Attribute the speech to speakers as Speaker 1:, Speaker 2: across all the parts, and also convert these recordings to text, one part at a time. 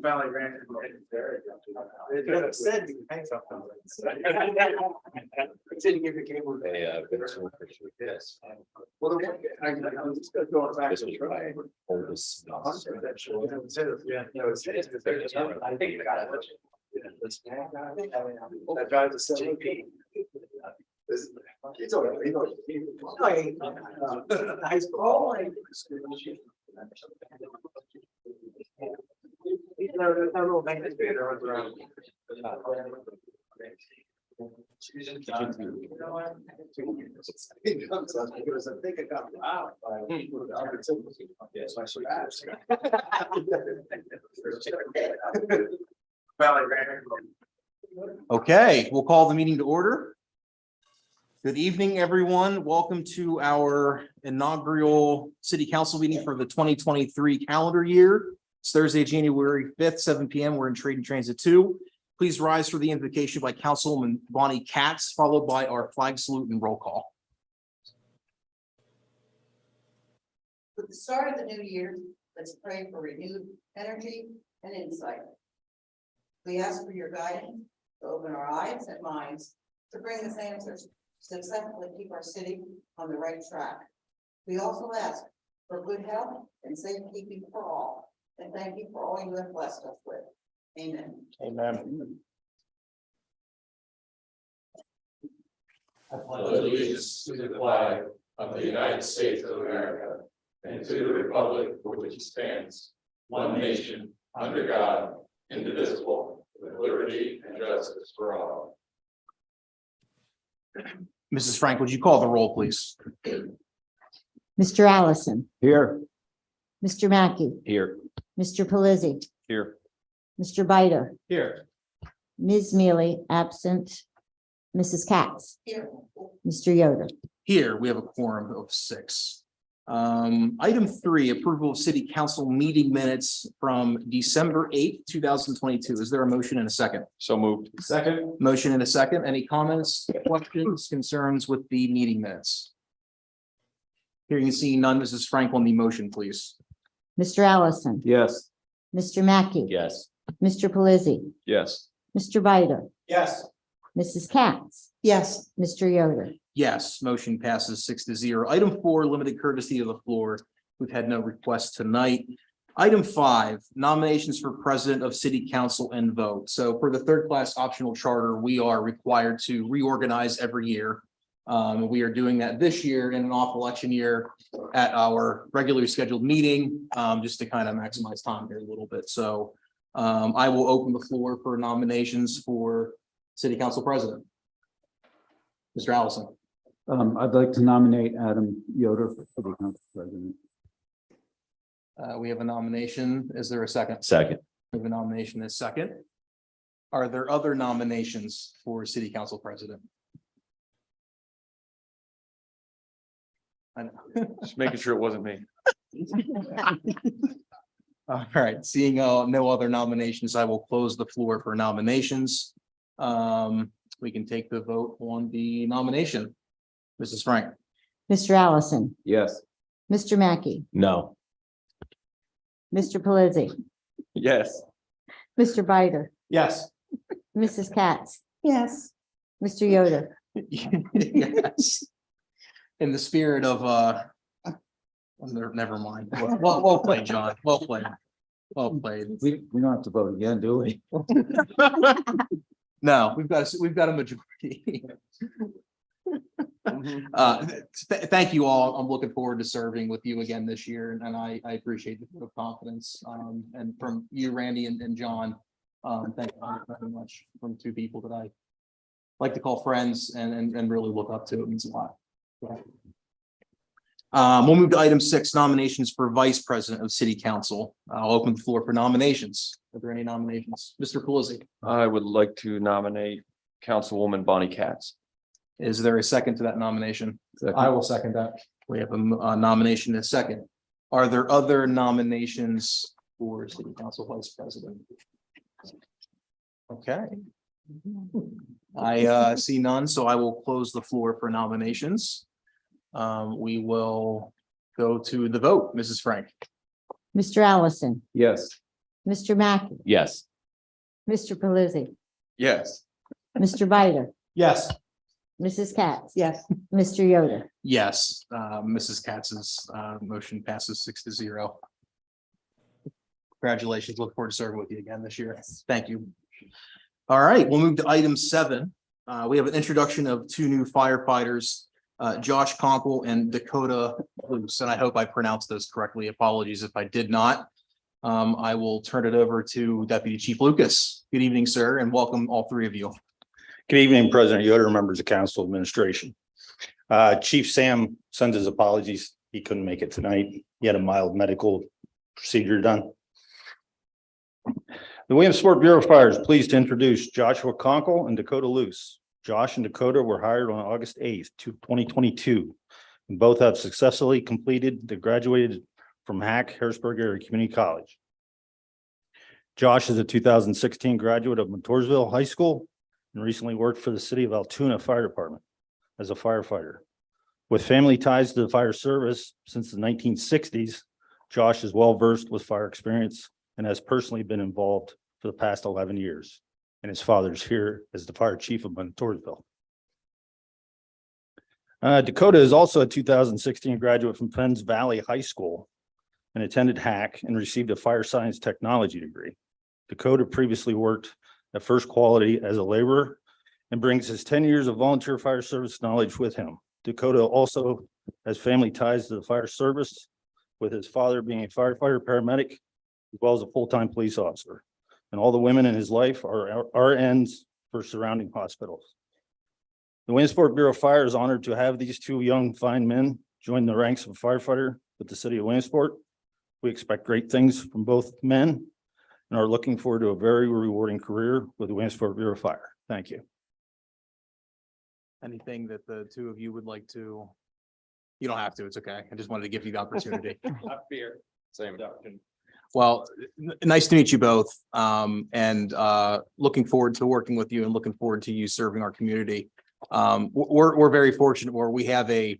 Speaker 1: Valley Ranch. It could have said you can hang something. Didn't give the cable. Yes. Well, I'm just gonna go back.
Speaker 2: This was my oldest.
Speaker 1: Yeah, no, it's. I think that drives a 7P. It's all right. High school. There's no real maintenance bay that runs around. Because I think it got out by the opportunity. Yes, I should ask.
Speaker 3: Okay, we'll call the meeting to order. Good evening, everyone. Welcome to our inaugural city council meeting for the 2023 calendar year. It's Thursday, January 5th, 7 p.m. We're in Trade and Transit 2. Please rise for the invocation by Councilwoman Bonnie Katz, followed by our flag salute and roll call.
Speaker 4: With the start of the new year, let's pray for renewed energy and insight. We ask for your guidance to open our eyes and minds to bring us answers to successfully keep our city on the right track. We also ask for good health and safekeeping for all. And thank you for all you have blessed us with. Amen.
Speaker 3: Amen.
Speaker 2: I pledge allegiance to the flag of the United States of America and to the republic for which it stands, one nation, under God, indivisible, with liberty and justice for all.
Speaker 3: Mrs. Frank, would you call the roll, please?
Speaker 5: Mr. Allison,
Speaker 3: Here.
Speaker 5: Mr. Mackey,
Speaker 2: Here.
Speaker 5: Mr. Pelisi,
Speaker 2: Here.
Speaker 5: Mr. Bider,
Speaker 3: Here.
Speaker 5: Ms. Mealy, absent, Mrs. Katz,
Speaker 4: Here.
Speaker 5: Mr. Yoder.
Speaker 3: Here, we have a quorum of 6. Item 3, approval of city council meeting minutes from December 8th, 2022. Is there a motion and a second?
Speaker 2: So moved.
Speaker 3: Second. Motion and a second. Any comments, questions, concerns with the meeting minutes? Hearing and seeing none, Mrs. Frank on the motion, please.
Speaker 5: Mr. Allison,
Speaker 2: Yes.
Speaker 5: Mr. Mackey,
Speaker 2: Yes.
Speaker 5: Mr. Pelisi,
Speaker 2: Yes.
Speaker 5: Mr. Bider,
Speaker 1: Yes.
Speaker 5: Mrs. Katz,
Speaker 4: Yes.
Speaker 5: Mr. Yoder.
Speaker 3: Yes, motion passes 6-0. Item 4, limited courtesy of the floor. We've had no requests tonight. Item 5, nominations for president of city council and vote. So for the third class optional charter, we are required to reorganize every year. We are doing that this year in an off election year at our regularly scheduled meeting, just to kind of maximize time here a little bit. So I will open the floor for nominations for city council president. Mr. Allison.
Speaker 6: I'd like to nominate Adam Yoder for city council president.
Speaker 3: We have a nomination. Is there a second?
Speaker 2: Second.
Speaker 3: We have a nomination as second. Are there other nominations for city council president? I know.
Speaker 2: Just making sure it wasn't me.
Speaker 3: All right, seeing no other nominations, I will close the floor for nominations. We can take the vote on the nomination. Mrs. Frank.
Speaker 5: Mr. Allison,
Speaker 2: Yes.
Speaker 5: Mr. Mackey,
Speaker 2: No.
Speaker 5: Mr. Pelisi,
Speaker 2: Yes.
Speaker 5: Mr. Bider,
Speaker 3: Yes.
Speaker 5: Mrs. Katz,
Speaker 4: Yes.
Speaker 5: Mr. Yoder.
Speaker 3: Yes. In the spirit of never mind. Well played, John. Well played. Well played.
Speaker 6: We don't have to vote again, do we?
Speaker 3: No, we've got a majority. Thank you all. I'm looking forward to serving with you again this year, and I appreciate the vote of confidence. And from you, Randy and John, thank you very much from two people that I like to call friends and really look up to. It means a lot. We'll move to item 6, nominations for vice president of city council. I'll open the floor for nominations. Are there any nominations? Mr. Pelisi.
Speaker 7: I would like to nominate Councilwoman Bonnie Katz.
Speaker 3: Is there a second to that nomination?
Speaker 6: I
Speaker 3: will second that. We have a nomination and a second. Are there other nominations for city council vice president? Okay. I see none, so I will close the floor for nominations. We will go to the vote. Mrs. Frank.
Speaker 5: Mr. Allison,
Speaker 6: Yes.
Speaker 5: Mr. Mackey,
Speaker 7: Yes.
Speaker 5: Mr. Pelisi,
Speaker 2: Yes.
Speaker 5: Mr. Bider,
Speaker 3: Yes.
Speaker 5: Mrs. Katz.
Speaker 4: Yes.
Speaker 5: Mr. Yoder.
Speaker 3: Yes, Mrs. Katz's motion passes 6-0. Congratulations. Look forward to serving with you again this year. Thank you. All right, we'll move to item 7. We have an introduction of 2 new firefighters, Josh Conkle and Dakota Luce, and I hope I pronounced those correctly. Apologies if I did not. I will turn it over to Deputy Chief Lucas. Good evening, sir, and welcome all 3 of you.
Speaker 8: Good evening, President Yoder, members of council administration. Chief Sam sends his apologies. He couldn't make it tonight. He had a mild medical procedure done. The Williamsport Bureau of Fire is pleased to introduce Joshua Conkle and Dakota Luce. Josh and Dakota were hired on August 8th, 2022. And both have successfully graduated from Harrisburg Area Community College. Josh is a 2016 graduate of Montoursville High School and recently worked for the city of Altoona Fire Department as a firefighter. With family ties to the fire service since the 1960s, Josh is well versed with fire experience and has personally been involved for the past 11 years. And his father's here as the fire chief of Montoursville. Dakota is also a 2016 graduate from Penns Valley High School and attended HAC and received a fire science technology degree. Dakota previously worked at First Quality as a laborer and brings his 10 years of volunteer fire service knowledge with him. Dakota also has family ties to the fire service, with his father being a firefighter paramedic, as well as a full-time police officer. And all the women in his life are RNs for surrounding hospitals. The Williamsport Bureau of Fire is honored to have these 2 young, fine men join the ranks of a firefighter with the city of Williamsport. We expect great things from both men and are looking forward to a very rewarding career with the Williamsport Bureau of Fire. Thank you.
Speaker 3: Anything that the 2 of you would like to? You don't have to, it's okay. I just wanted to give you the opportunity.
Speaker 2: Not fear. Same.
Speaker 3: Well, nice to meet you both. And looking forward to working with you and looking forward to you serving our community. We're very fortunate where we have a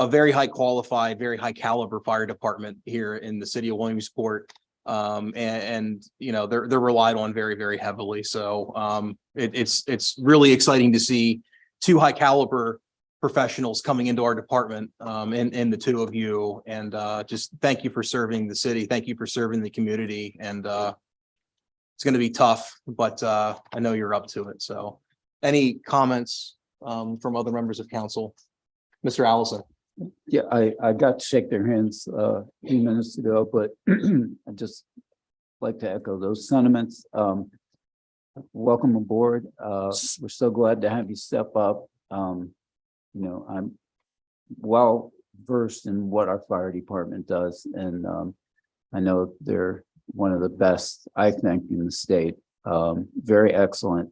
Speaker 3: very high qualified, very high caliber fire department here in the city of Williamsport. And you know, they're relied on very, very heavily. So it's really exciting to see 2 high caliber professionals coming into our department, and the 2 of you, and just thank you for serving the city. Thank you for serving the community. And it's going to be tough, but I know you're up to it. So any comments from other members of council? Mr. Allison.
Speaker 6: Yeah, I got to shake their hands a few minutes ago, but I just like to echo those sentiments. Welcome aboard. We're so glad to have you step up. You know, I'm well versed in what our fire department does, and I know they're one of the best, I think, in the state. Very excellent.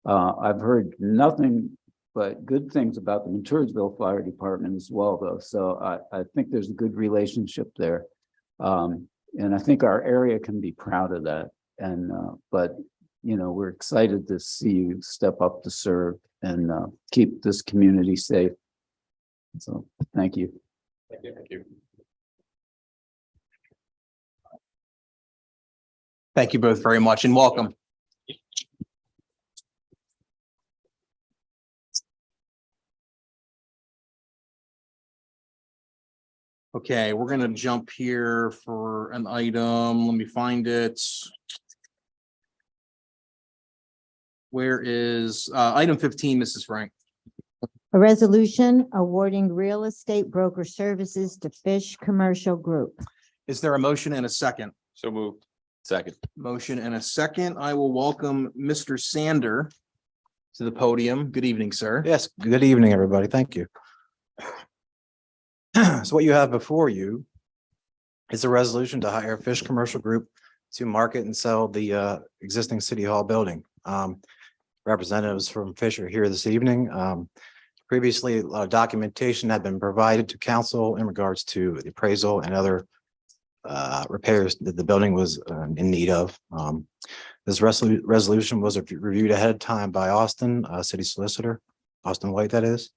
Speaker 6: I've heard nothing but good things about the Montoursville Fire Department as well, though. So I think there's a good relationship there. And I think our area can be proud of that. And but you know, we're excited to see you step up to serve and keep this community safe. So thank you.
Speaker 2: Thank you. Thank you.
Speaker 3: Thank you both very much and welcome. Okay, we're gonna jump here for an item. Let me find it. Where is item 15, Mrs. Frank?
Speaker 5: A resolution awarding real estate broker services to Fish Commercial Group.
Speaker 3: Is there a motion and a second?
Speaker 7: So moved. Second.
Speaker 3: Motion and a second. I will welcome Mr. Sander to the podium. Good evening, sir.
Speaker 9: Yes, good evening, everybody. Thank you. So what you have before you is a resolution to hire Fish Commercial Group to market and sell the existing City Hall building. Representatives from Fish are here this evening. Previously, a lot of documentation had been provided to council in regards to the appraisal and other repairs that the building was in need of. This resolution was reviewed ahead of time by Austin, city solicitor, Austin White, that is.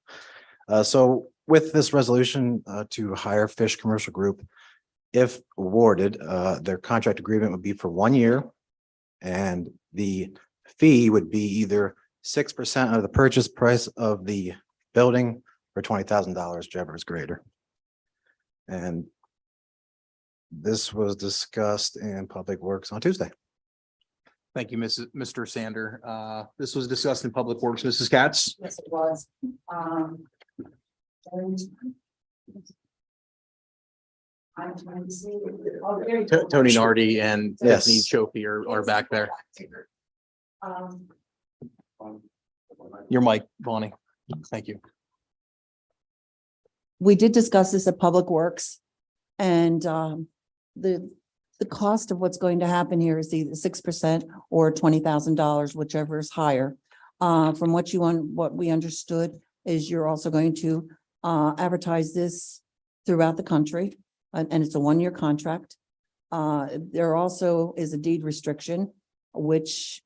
Speaker 9: So with this resolution to hire Fish Commercial Group, If awarded, their contract agreement would be for 1 year. And the fee would be either 6% of the purchase price of the building or $20,000, whichever is greater. And this was discussed in Public Works on Tuesday.
Speaker 3: Thank you, Mr. Sander. This was discussed in Public Works. Mrs. Katz?
Speaker 4: Yes, it was. And I'm trying to see. Oh, there you go.
Speaker 3: Tony Nardi and
Speaker 9: Yes.
Speaker 3: Stephanie Chopi are back there.
Speaker 4: Um,
Speaker 3: Your mic, Bonnie. Thank you.
Speaker 10: We did discuss this at Public Works. And the cost of what's going to happen here is either 6% or $20,000, whichever is higher. From what we understood is you're also going to advertise this throughout the country, and it's a 1-year contract. There also is a deed restriction, which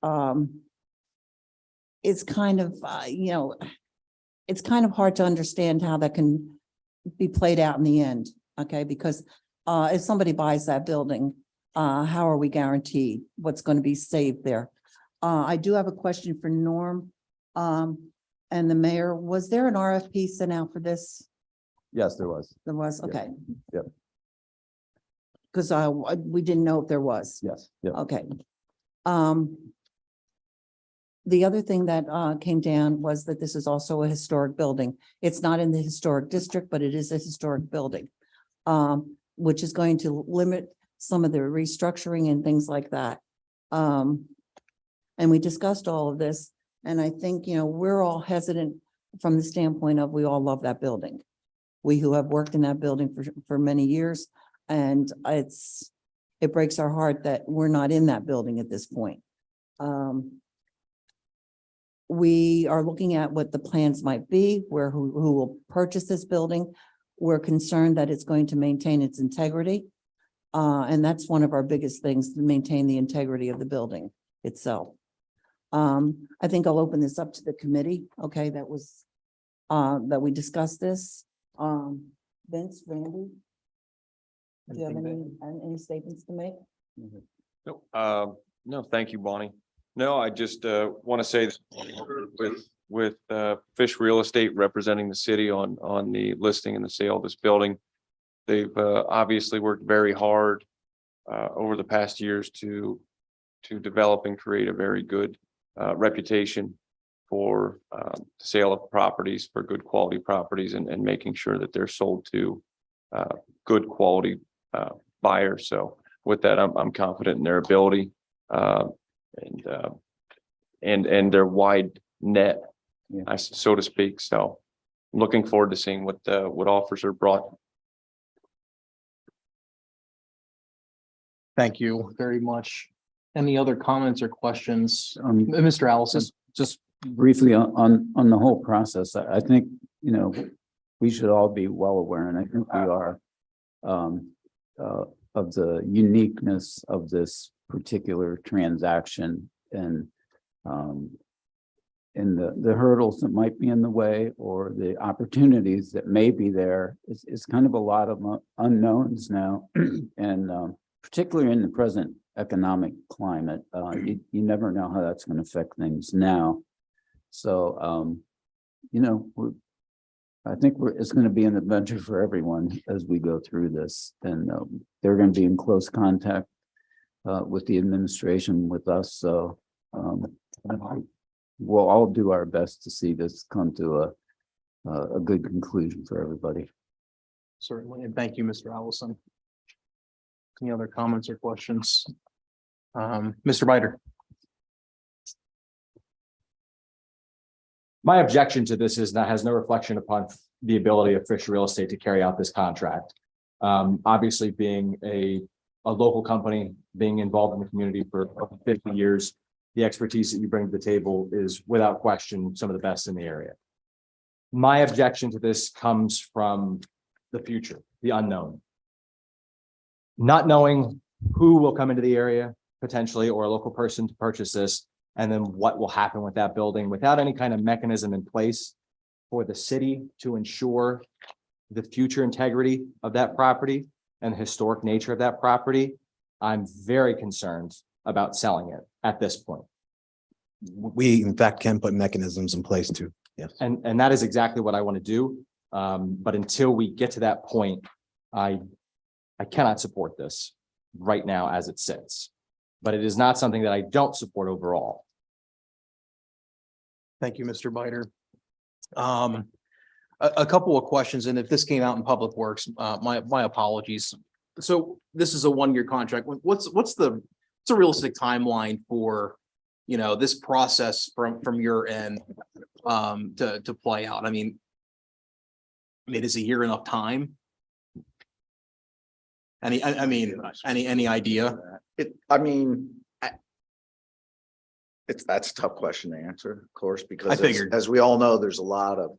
Speaker 10: is kind of, it's kind of hard to understand how that can be played out in the end, okay? Because if somebody buys that building, how are we guaranteed what's going to be saved there? I do have a question for Norm and the mayor. Was there an RFP sent out for this?
Speaker 6: Yes, there was.
Speaker 10: There was,
Speaker 6: Yep.
Speaker 10: okay.
Speaker 6: Yep.
Speaker 10: Because we didn't know if there was.
Speaker 6: Yes, yeah.
Speaker 10: Okay. The other thing that came down was that this is also a historic building. It's not in the historic district, but it is a historic building, which is going to limit some of the restructuring and things like that. And we discussed all of this, and I think, we're all hesitant from the standpoint of we all love that building. We who have worked in that building for many years, and it breaks our heart that we're not in that building at this point. We are looking at what the plans might be, who will purchase this building. We're concerned that it's going to maintain its integrity. And that's one of our biggest things, to maintain the integrity of the building itself. I think I'll open this up to the committee. Okay, that we discussed this. Vince, Randy? Do you have any statements to make?
Speaker 7: No, thank you, Bonnie. No, I just want to say that with Fish Real Estate representing the city on the listing and the sale of this building. They've obviously worked very hard over the past years to develop and create a very good reputation for the sale of properties, for good quality properties, and making sure that they're sold to good quality buyers. So with that, I'm confident in their ability and their wide net, so to speak. So I'm looking forward to seeing what offers are brought.
Speaker 3: Thank you very much. Any other comments or questions? Mr. Allison?
Speaker 6: Just briefly on the whole process, I think, we should all be well aware, and I think we are, of the uniqueness of this particular transaction and the hurdles that might be in the way, or the opportunities that may be there. It's kind of a lot of unknowns now. And particularly in the present economic climate, you never know how that's going to affect things now. So, I think it's going to be an adventure for everyone as we go through this, and they're going to be in close contact with the administration, with us. So we'll all do our best to see this come to a good conclusion for everybody.
Speaker 3: Certainly, and thank you, Mr. Allison. Any other comments or questions? Mr. Bider?
Speaker 11: My objection to this is that has no reflection upon the ability of Fish Real Estate to carry out this contract. Obviously, being a local company, being involved in the community for over 50 years, the expertise that you bring to the table is without question some of the best in the area. My objection to this comes from the future, the unknown. Not knowing who will come into the area potentially, or a local person to purchase this, and then what will happen with that building without any kind of mechanism in place for the city to ensure the future integrity of that property. and the historic nature of that property, I'm very concerned about selling it at this point.
Speaker 9: We in fact can put mechanisms in place to, yes.
Speaker 11: And that is exactly what I want to do. But until we get to that point, I cannot support this right now as it sits. But it is not something that I don't support overall.
Speaker 3: Thank you, Mr. Biter. A couple of questions, and if this came out in Public Works, my apologies. So this is a 1-year contract. What's the realistic timeline for, you know, this process from your end to play out? I mean, is a year enough time? Any idea?
Speaker 1: That's a tough question to answer, of course, because
Speaker 3: I figured.
Speaker 1: as we all know, there's a lot of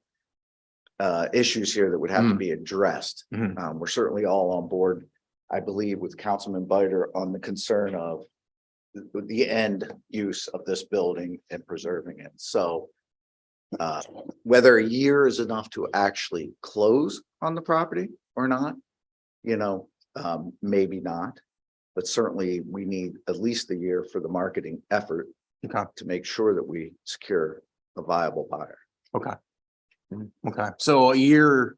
Speaker 1: issues here that would have to be addressed.
Speaker 3: Mhm.
Speaker 1: We're certainly all on board, I believe, with Councilman Biter on the concern of the end use of this building and preserving it. So whether a year is enough to actually close on the property or not, you know, maybe not. But certainly we need at least a year for the marketing effort to make sure that we secure a viable buyer.
Speaker 3: Okay. Okay, so a year.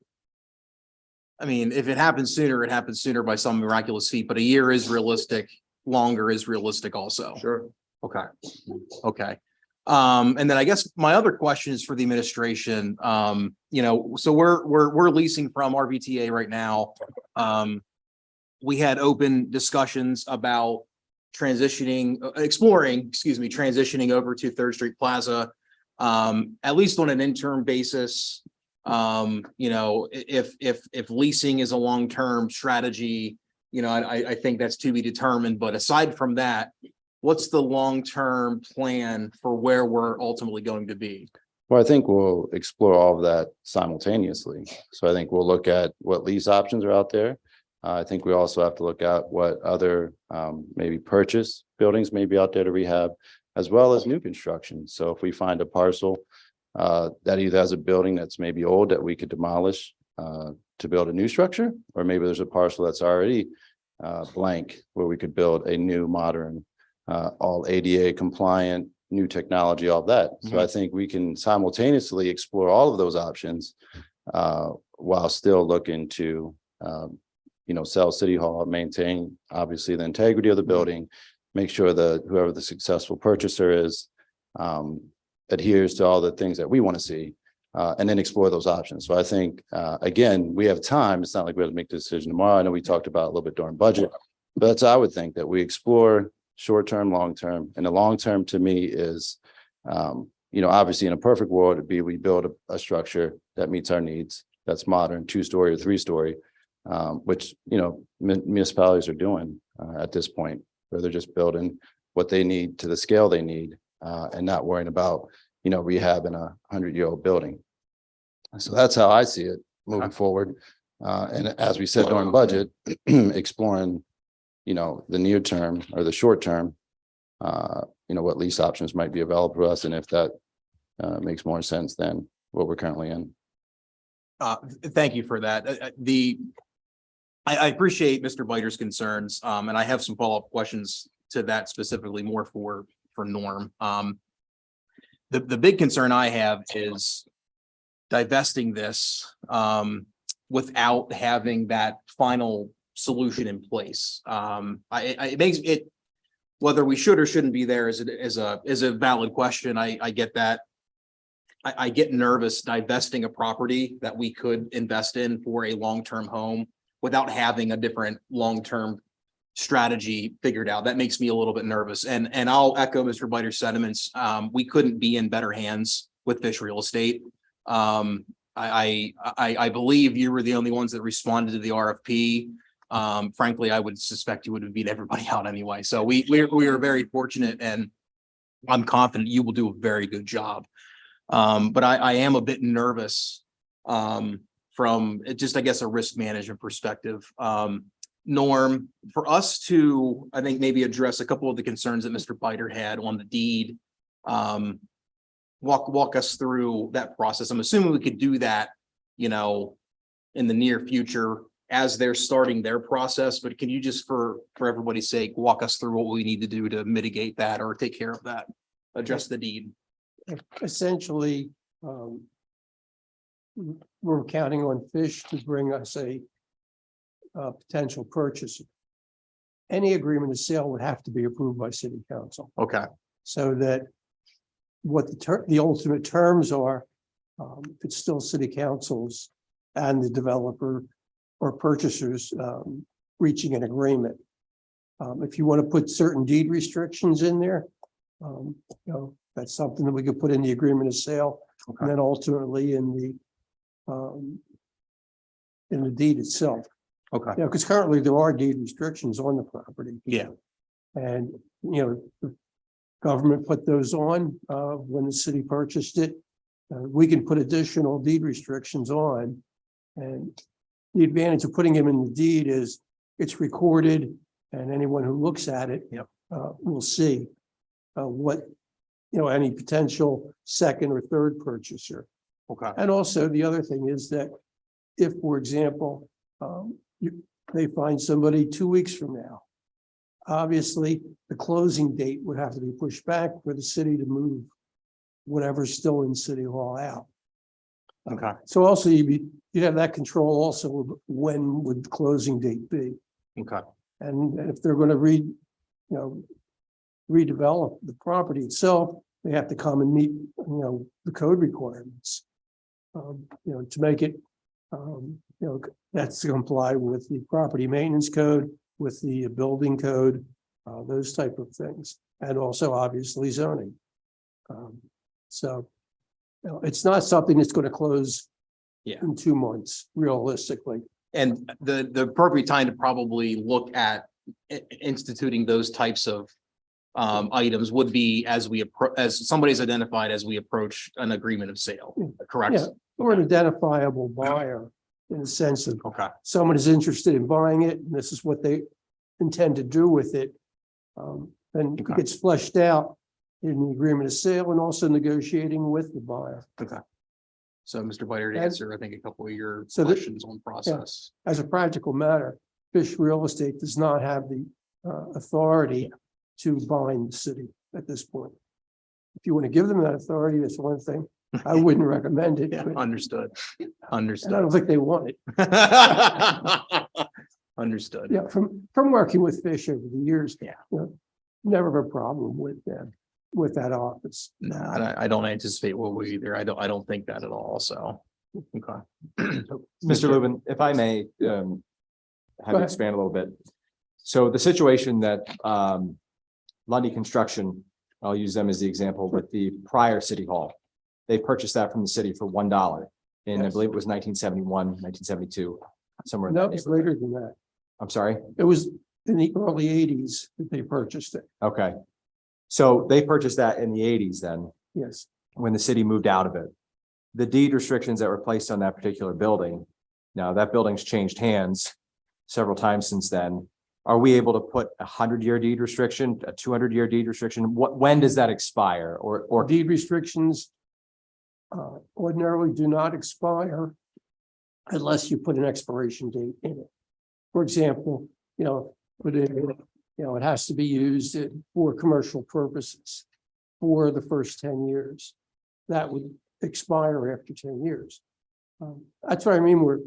Speaker 3: I mean, if it happens sooner, it happens sooner by some miraculous feat, but a year is realistic. Longer is realistic also.
Speaker 1: Sure.
Speaker 3: Okay. Okay. And then I guess my other question is for the administration. You know, so we're leasing from RVTA right now. We had open discussions about transitioning over to Third Street Plaza. At least on an interim basis. You know, if leasing is a long-term strategy, you know, I think that's to be determined. But aside from that, what's the long-term plan for where we're ultimately going to be?
Speaker 12: Well, I think we'll explore all of that simultaneously. So I think we'll look at what lease options are out there. I think we also have to look at what other maybe purchase buildings may be out there to rehab, as well as new construction. So if we find a parcel that either has a building that's maybe old that we could demolish to build a new structure, or maybe there's a parcel that's already blank where we could build a new modern, all ADA compliant, new technology, all that. So I think we can simultaneously explore all of those options while still looking to, you know, sell City Hall, maintain obviously the integrity of the building, make sure that whoever the successful purchaser is adheres to all the things that we want to see, and then explore those options. So I think, again, we have time. It's not like we have to make the decision tomorrow. I know we talked about a little bit during budget, but that's, I would think, that we explore short-term, long-term, and the long-term to me is, you know, obviously in a perfect world, it'd be we build a structure that meets our needs, that's modern, 2-story or 3-story, which, you know, municipalities are doing at this point, where they're just building what they need to the scale they need, and not worrying about, you know, rehabbing a 100-year-old building. So that's how I see it moving forward. And as we said during budget, exploring, you know, the near term or the short term, you know, what lease options might be available to us, and if that makes more sense than what we're currently in.
Speaker 3: Thank you for that. I appreciate Mr. Biter's concerns, and I have some follow-up questions to that specifically more for Norm. The big concern I have is divesting this without having that final solution in place. It makes it, whether we should or shouldn't be there is a valid question. I get that. I get nervous divesting a property that we could invest in for a long-term home without having a different long-term strategy figured out. That makes me a little bit nervous. And I'll echo Mr. Biter's sentiments. We couldn't be in better hands with Fish Real Estate. I believe you were the only ones that responded to the RFP. Frankly, I would suspect you would have beat everybody out anyway. So we are very fortunate, and I'm confident you will do a very good job. But I am a bit nervous from just, I guess, a risk management perspective. Norm, for us to, I think, maybe address a couple of the concerns that Mr. Biter had on the deed, walk us through that process. I'm assuming we could do that, you know, in the near future as they're starting their process, but can you just for everybody's sake, walk us through what we need to do to mitigate that or take care of that? Address the deed.
Speaker 13: Essentially, we're counting on Fish to bring us a potential purchaser. Any agreement of sale would have to be approved by city council,
Speaker 3: Okay,
Speaker 13: so that what the ultimate terms are, it's still city councils and the developer or purchasers reaching an agreement. If you want to put certain deed restrictions in there, that's something that we could put in the agreement of sale, and then ultimately in the deed itself.
Speaker 3: okay,
Speaker 13: Because currently there are deed restrictions on the property.
Speaker 3: yeah,
Speaker 13: And, the government put those on when the city purchased it. We can put additional deed restrictions on. And the advantage of putting them in the deed is it's recorded, and anyone who looks at it will see what, any potential second or third purchaser.
Speaker 3: okay,
Speaker 13: And also the other thing is that if, for example, they find somebody 2 weeks from now, obviously the closing date would have to be pushed back for the city to move whatever's still in City Hall out.
Speaker 3: okay,
Speaker 13: So also you'd have that control also of when would the closing date be?
Speaker 3: okay,
Speaker 13: And if they're going to redevelop the property itself, they have to come and meet, the code requirements. To make it, that's to comply with the property maintenance code, with the building code, those type of things, and also obviously zoning. So, it's not something that's going to close in 2 months, realistically.
Speaker 3: and the appropriate time to probably look at instituting those types of items would be as somebody's identified as we approach an agreement of sale, correct?
Speaker 13: Yeah, we're an identifiable buyer in the sense of
Speaker 3: Okay,
Speaker 13: someone is interested in buying it, and this is what they intend to do with it. And it
Speaker 3: Okay.
Speaker 13: gets fleshed out in the agreement of sale and also negotiating with the buyer.
Speaker 3: okay. So Mr. Biter, to
Speaker 13: And-
Speaker 3: answer, I think a couple of your
Speaker 13: So the-
Speaker 3: questions on process.
Speaker 13: As a practical matter, Fish Real Estate does not have the authority to bind the city at this point. If you want to give them that authority, that's one thing. I wouldn't recommend it.
Speaker 3: Yeah,
Speaker 13: but-
Speaker 3: understood,
Speaker 13: And I
Speaker 3: understood.
Speaker 13: don't think they want it.
Speaker 3: Understood.
Speaker 13: Yeah, from working with Fish over the years.
Speaker 3: Yeah.
Speaker 13: Never have a problem with them, with that office.
Speaker 3: No, I don't anticipate what we either. I don't think that at all, so. Okay.
Speaker 11: Mr. Lubin, if I may, have you
Speaker 13: ahead.
Speaker 11: expand a little bit. So the situation that, Lundy Construction, I'll use them as the example, with the prior city hall. They purchased that from the city for $1 in, I
Speaker 13: Yes.
Speaker 11: believe it was 1971, 1972, somewhere in
Speaker 13: No,
Speaker 11: that
Speaker 13: it was
Speaker 11: neighborhood.
Speaker 13: later than that.
Speaker 11: I'm sorry.
Speaker 13: It was in the early 80s that they purchased it.
Speaker 11: Okay. So they purchased that in the 80s then,
Speaker 13: Yes.
Speaker 11: when the city moved out of it. The deed restrictions that were placed on that particular building, now that building's changed hands several times since then. Are we able to put a 100-year deed restriction, a 200-year deed restriction? When does that expire or
Speaker 13: Deed restrictions ordinarily do not expire unless you put an expiration date in it. For example, it has to be used for commercial purposes for the first 10 years. That would expire after 10 years. That's what I mean, where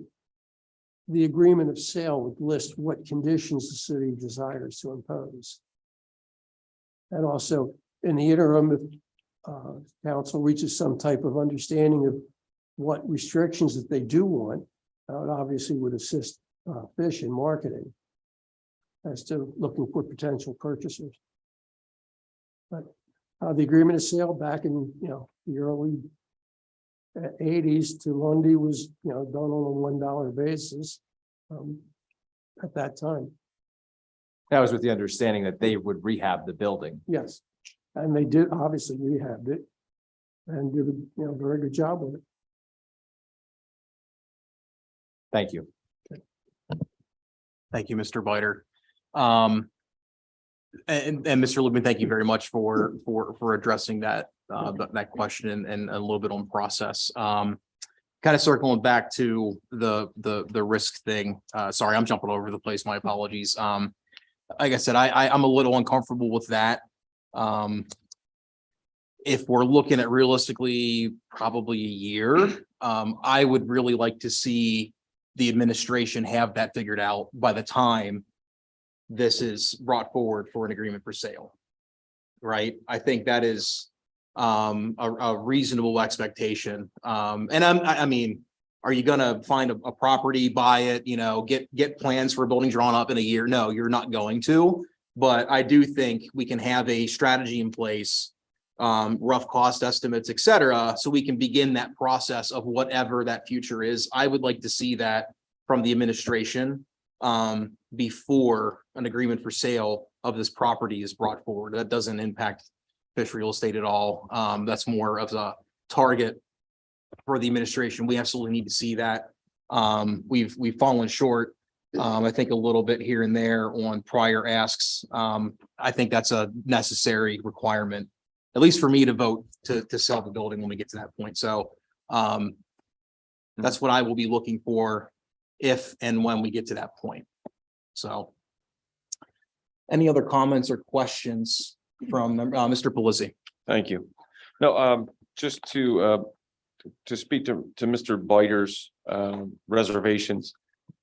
Speaker 13: the agreement of sale would list what conditions the city desires to impose. And also, in the interim, if council reaches some type of understanding of what restrictions that they do want, it obviously would assist Fish in marketing as to looking for potential purchasers. But the agreement of sale back in, the early 80s to Lundy was, done on a $1 basis at that time.
Speaker 11: that was with the understanding that they would rehab the building?
Speaker 13: Yes. And they did obviously rehabbed it and did a, very good job with it.
Speaker 11: Thank you.
Speaker 3: Thank you, Mr. Biter. And Mr. Lubin, thank you very much for addressing that question and a little bit on process. kind of circling back to the risk thing. Sorry, I'm jumping over the place. My apologies. Like I said, I'm a little uncomfortable with that. If we're looking at realistically probably a year, I would really like to see the administration have that figured out by the time this is brought forward for an agreement for sale. Right? I think that is a reasonable expectation. And I mean, are you gonna find a property, buy it, get plans for a building drawn up in a year? No, you're not going to. But I do think we can have a strategy in place, rough cost estimates, et cetera, so we can begin that process of whatever that future is. I would like to see that from the administration before an agreement for sale of this property is brought forward. That doesn't impact Fish Real Estate at all. That's more of a target for the administration. We absolutely need to see that. We've fallen short, I think a little bit here and there on prior asks. I think that's a necessary requirement, at least for me to vote to sell the building when we get to that point. So that's what I will be looking for if and when we get to that point. So any other comments or questions from Mr. Pelisi?
Speaker 7: Thank you. No, just to speak to Mr. Biter's reservations.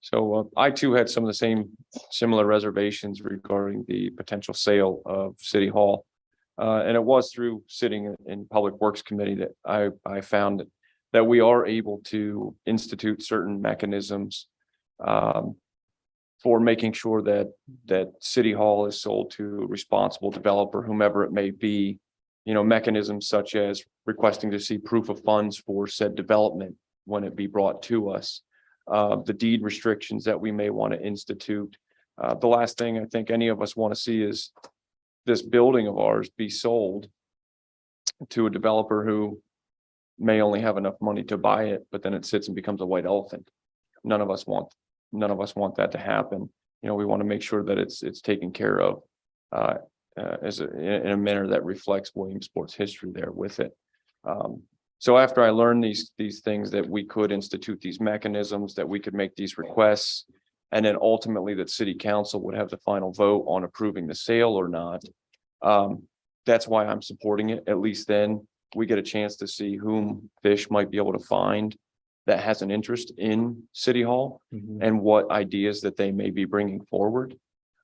Speaker 7: So I too had some of the similar reservations regarding the potential sale of City Hall. And it was through sitting in Public Works Committee that I found that we are able to institute certain mechanisms for making sure that City Hall is sold to a responsible developer, whomever it may be. Mechanisms such as requesting to see proof of funds for said development when it be brought to us. The deed restrictions that we may want to institute. The last thing I think any of us want to see is this building of ours be sold to a developer who may only have enough money to buy it, but then it sits and becomes a white elephant. None of us want that to happen. We want to make sure that it's taken care of in a manner that reflects Williamsport's history there with it. So after I learned these things, that we could institute these mechanisms, that we could make these requests, and then ultimately that City Council would have the final vote on approving the sale or not. That's why I'm supporting it. At least then we get a chance to see whom Fish might be able to find that has an interest in City Hall and what ideas that they may be bringing forward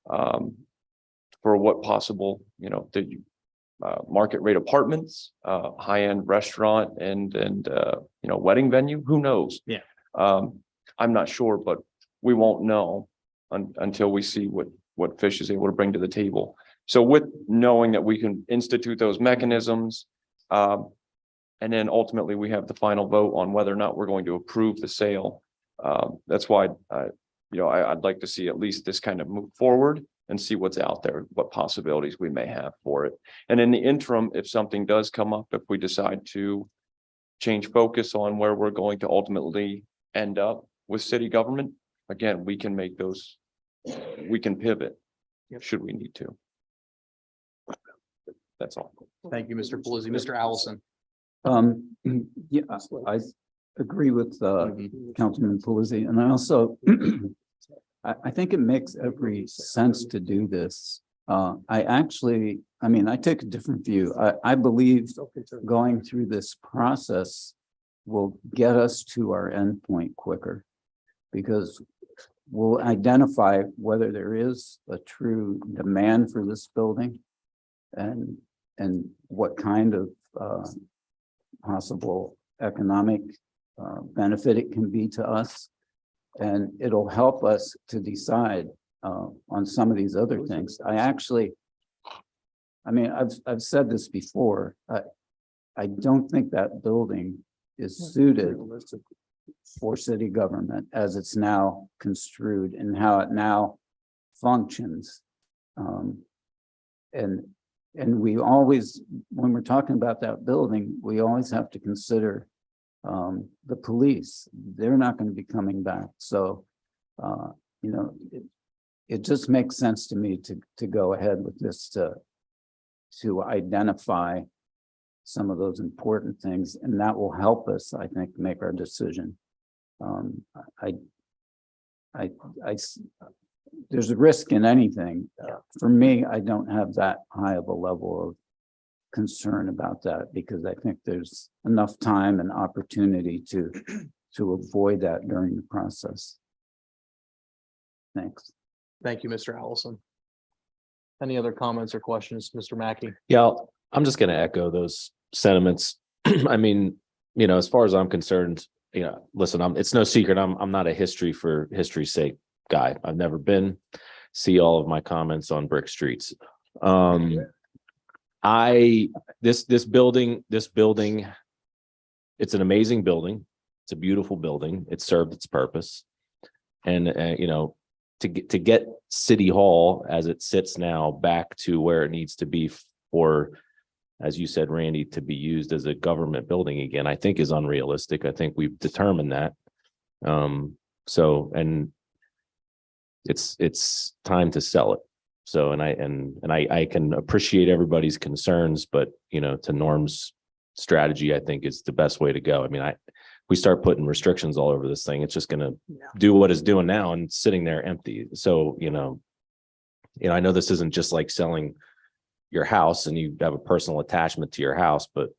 Speaker 7: for what possible, the market rate apartments, high-end restaurant and wedding venue. Who knows?
Speaker 3: Yeah.
Speaker 7: I'm not sure, but we won't know until we see what Fish is able to bring to the table. So with knowing that we can institute those mechanisms, and then ultimately we have the final vote on whether or not we're going to approve the sale. That's why I'd like to see at least this kind of move forward and see what's out there, what possibilities we may have for it. And in the interim, if something does come up, if we decide to change focus on where we're going to ultimately end up with city government, again, we can make those, we can pivot should we need to. That's all.
Speaker 3: Thank you, Mr. Pelisi. Mr. Allison.
Speaker 6: Yeah, I agree with Councilman Pelisi, and I also I think it makes every sense to do this. I take a different view. I believe going through this process will get us to our endpoint quicker, because we'll identify whether there is a true demand for this building and what kind of possible economic benefit it can be to us. And it'll help us to decide on some of these other things. I've said this before. I don't think that building is suited for city government as it's now construed and how it now functions. And we always, when we're talking about that building, we always have to consider the police. They're not going to be coming back. So, it just makes sense to me to go ahead with this, to identify some of those important things, and that will help us, I think, make our decision. I, there's a risk in anything. For me, I don't have that high of a level of concern about that because I think there's enough time and opportunity to avoid that during the process. Thanks.
Speaker 3: Thank you, Mr. Allison. Any other comments or questions, Mr. Mackey?
Speaker 14: Yeah, I'm just gonna echo those sentiments. I mean, you know, as far as I'm concerned, you know, listen, it's no secret, I'm not a history for history's sake guy. I've never been, see all of my comments on brick streets. This building, it's an amazing building. It's a beautiful building. It served its purpose. And, you know, to get City Hall as it sits now back to where it needs to be for, as you said, Randy, to be used as a government building again, I think is unrealistic. I think we've determined that. So, and it's time to sell it. So, and I can appreciate everybody's concerns, but, you know, to Norm's strategy, I think is the best way to go. I mean, we start putting restrictions all over this thing, it's just going to do what it's doing now and sitting there empty. So, you know, I know this isn't just like selling your house and you have a personal attachment to your house, but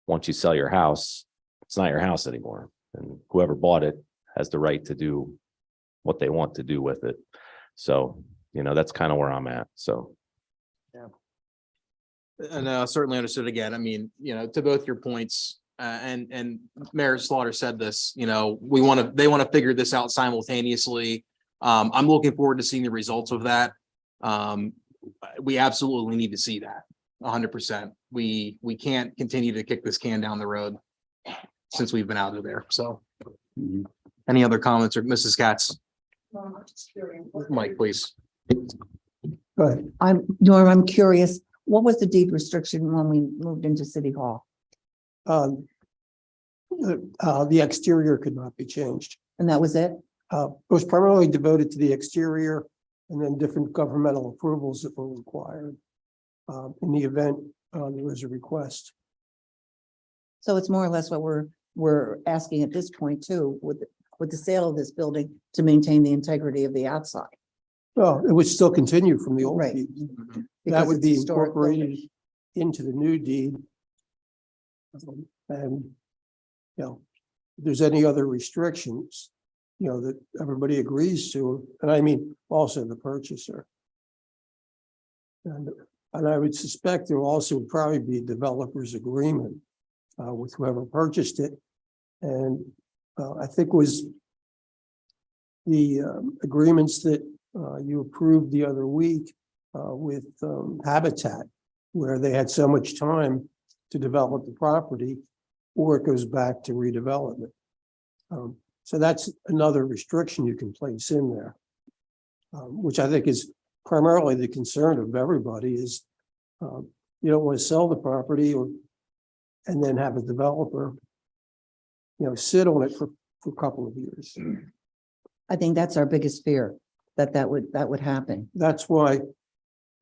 Speaker 14: once you sell your house, it's not your house anymore. And whoever bought it has the right to do what they want to do with it. So, you know, that's kind of where I'm at. So.
Speaker 3: And certainly understood again. I mean, you know, to both your points, and Mayor Slaughter said this, you know, they want to figure this out simultaneously. I'm looking forward to seeing the results of that. We absolutely need to see that 100%. We can't continue to kick this can down the road since we've been out of there. So any other comments, or Mrs. Katz? Mike, please.
Speaker 13: But
Speaker 10: Norm, I'm curious, what was the deed restriction when we moved into City Hall?
Speaker 13: the exterior could not be changed.
Speaker 10: And that was it?
Speaker 13: It was primarily devoted to the exterior and then different governmental approvals that were required. In the event there was a request.
Speaker 10: So it's more or less what we're asking at this point too, with the sale of this building to maintain the integrity of the outside.
Speaker 13: Well, it would still continue from the old
Speaker 10: Right.
Speaker 13: deed.
Speaker 10: Because
Speaker 13: That would
Speaker 10: it's a
Speaker 13: be
Speaker 10: historic
Speaker 13: incorporated
Speaker 10: building.
Speaker 13: into the new deed. And, you know, if there's any other restrictions, you know, that everybody agrees to, and I mean, also the purchaser. And I would suspect there will also probably be a developer's agreement with whoever purchased it. And I think was the agreements that you approved the other week with Habitat, where they had so much time to develop the property, or it goes back to redevelopment. So that's another restriction you can place in there, which I think is primarily the concern of everybody is you don't want to sell the property and then have a developer, you know, sit on it for a couple of years.
Speaker 10: I think that's our biggest fear, that would happen.
Speaker 13: That's why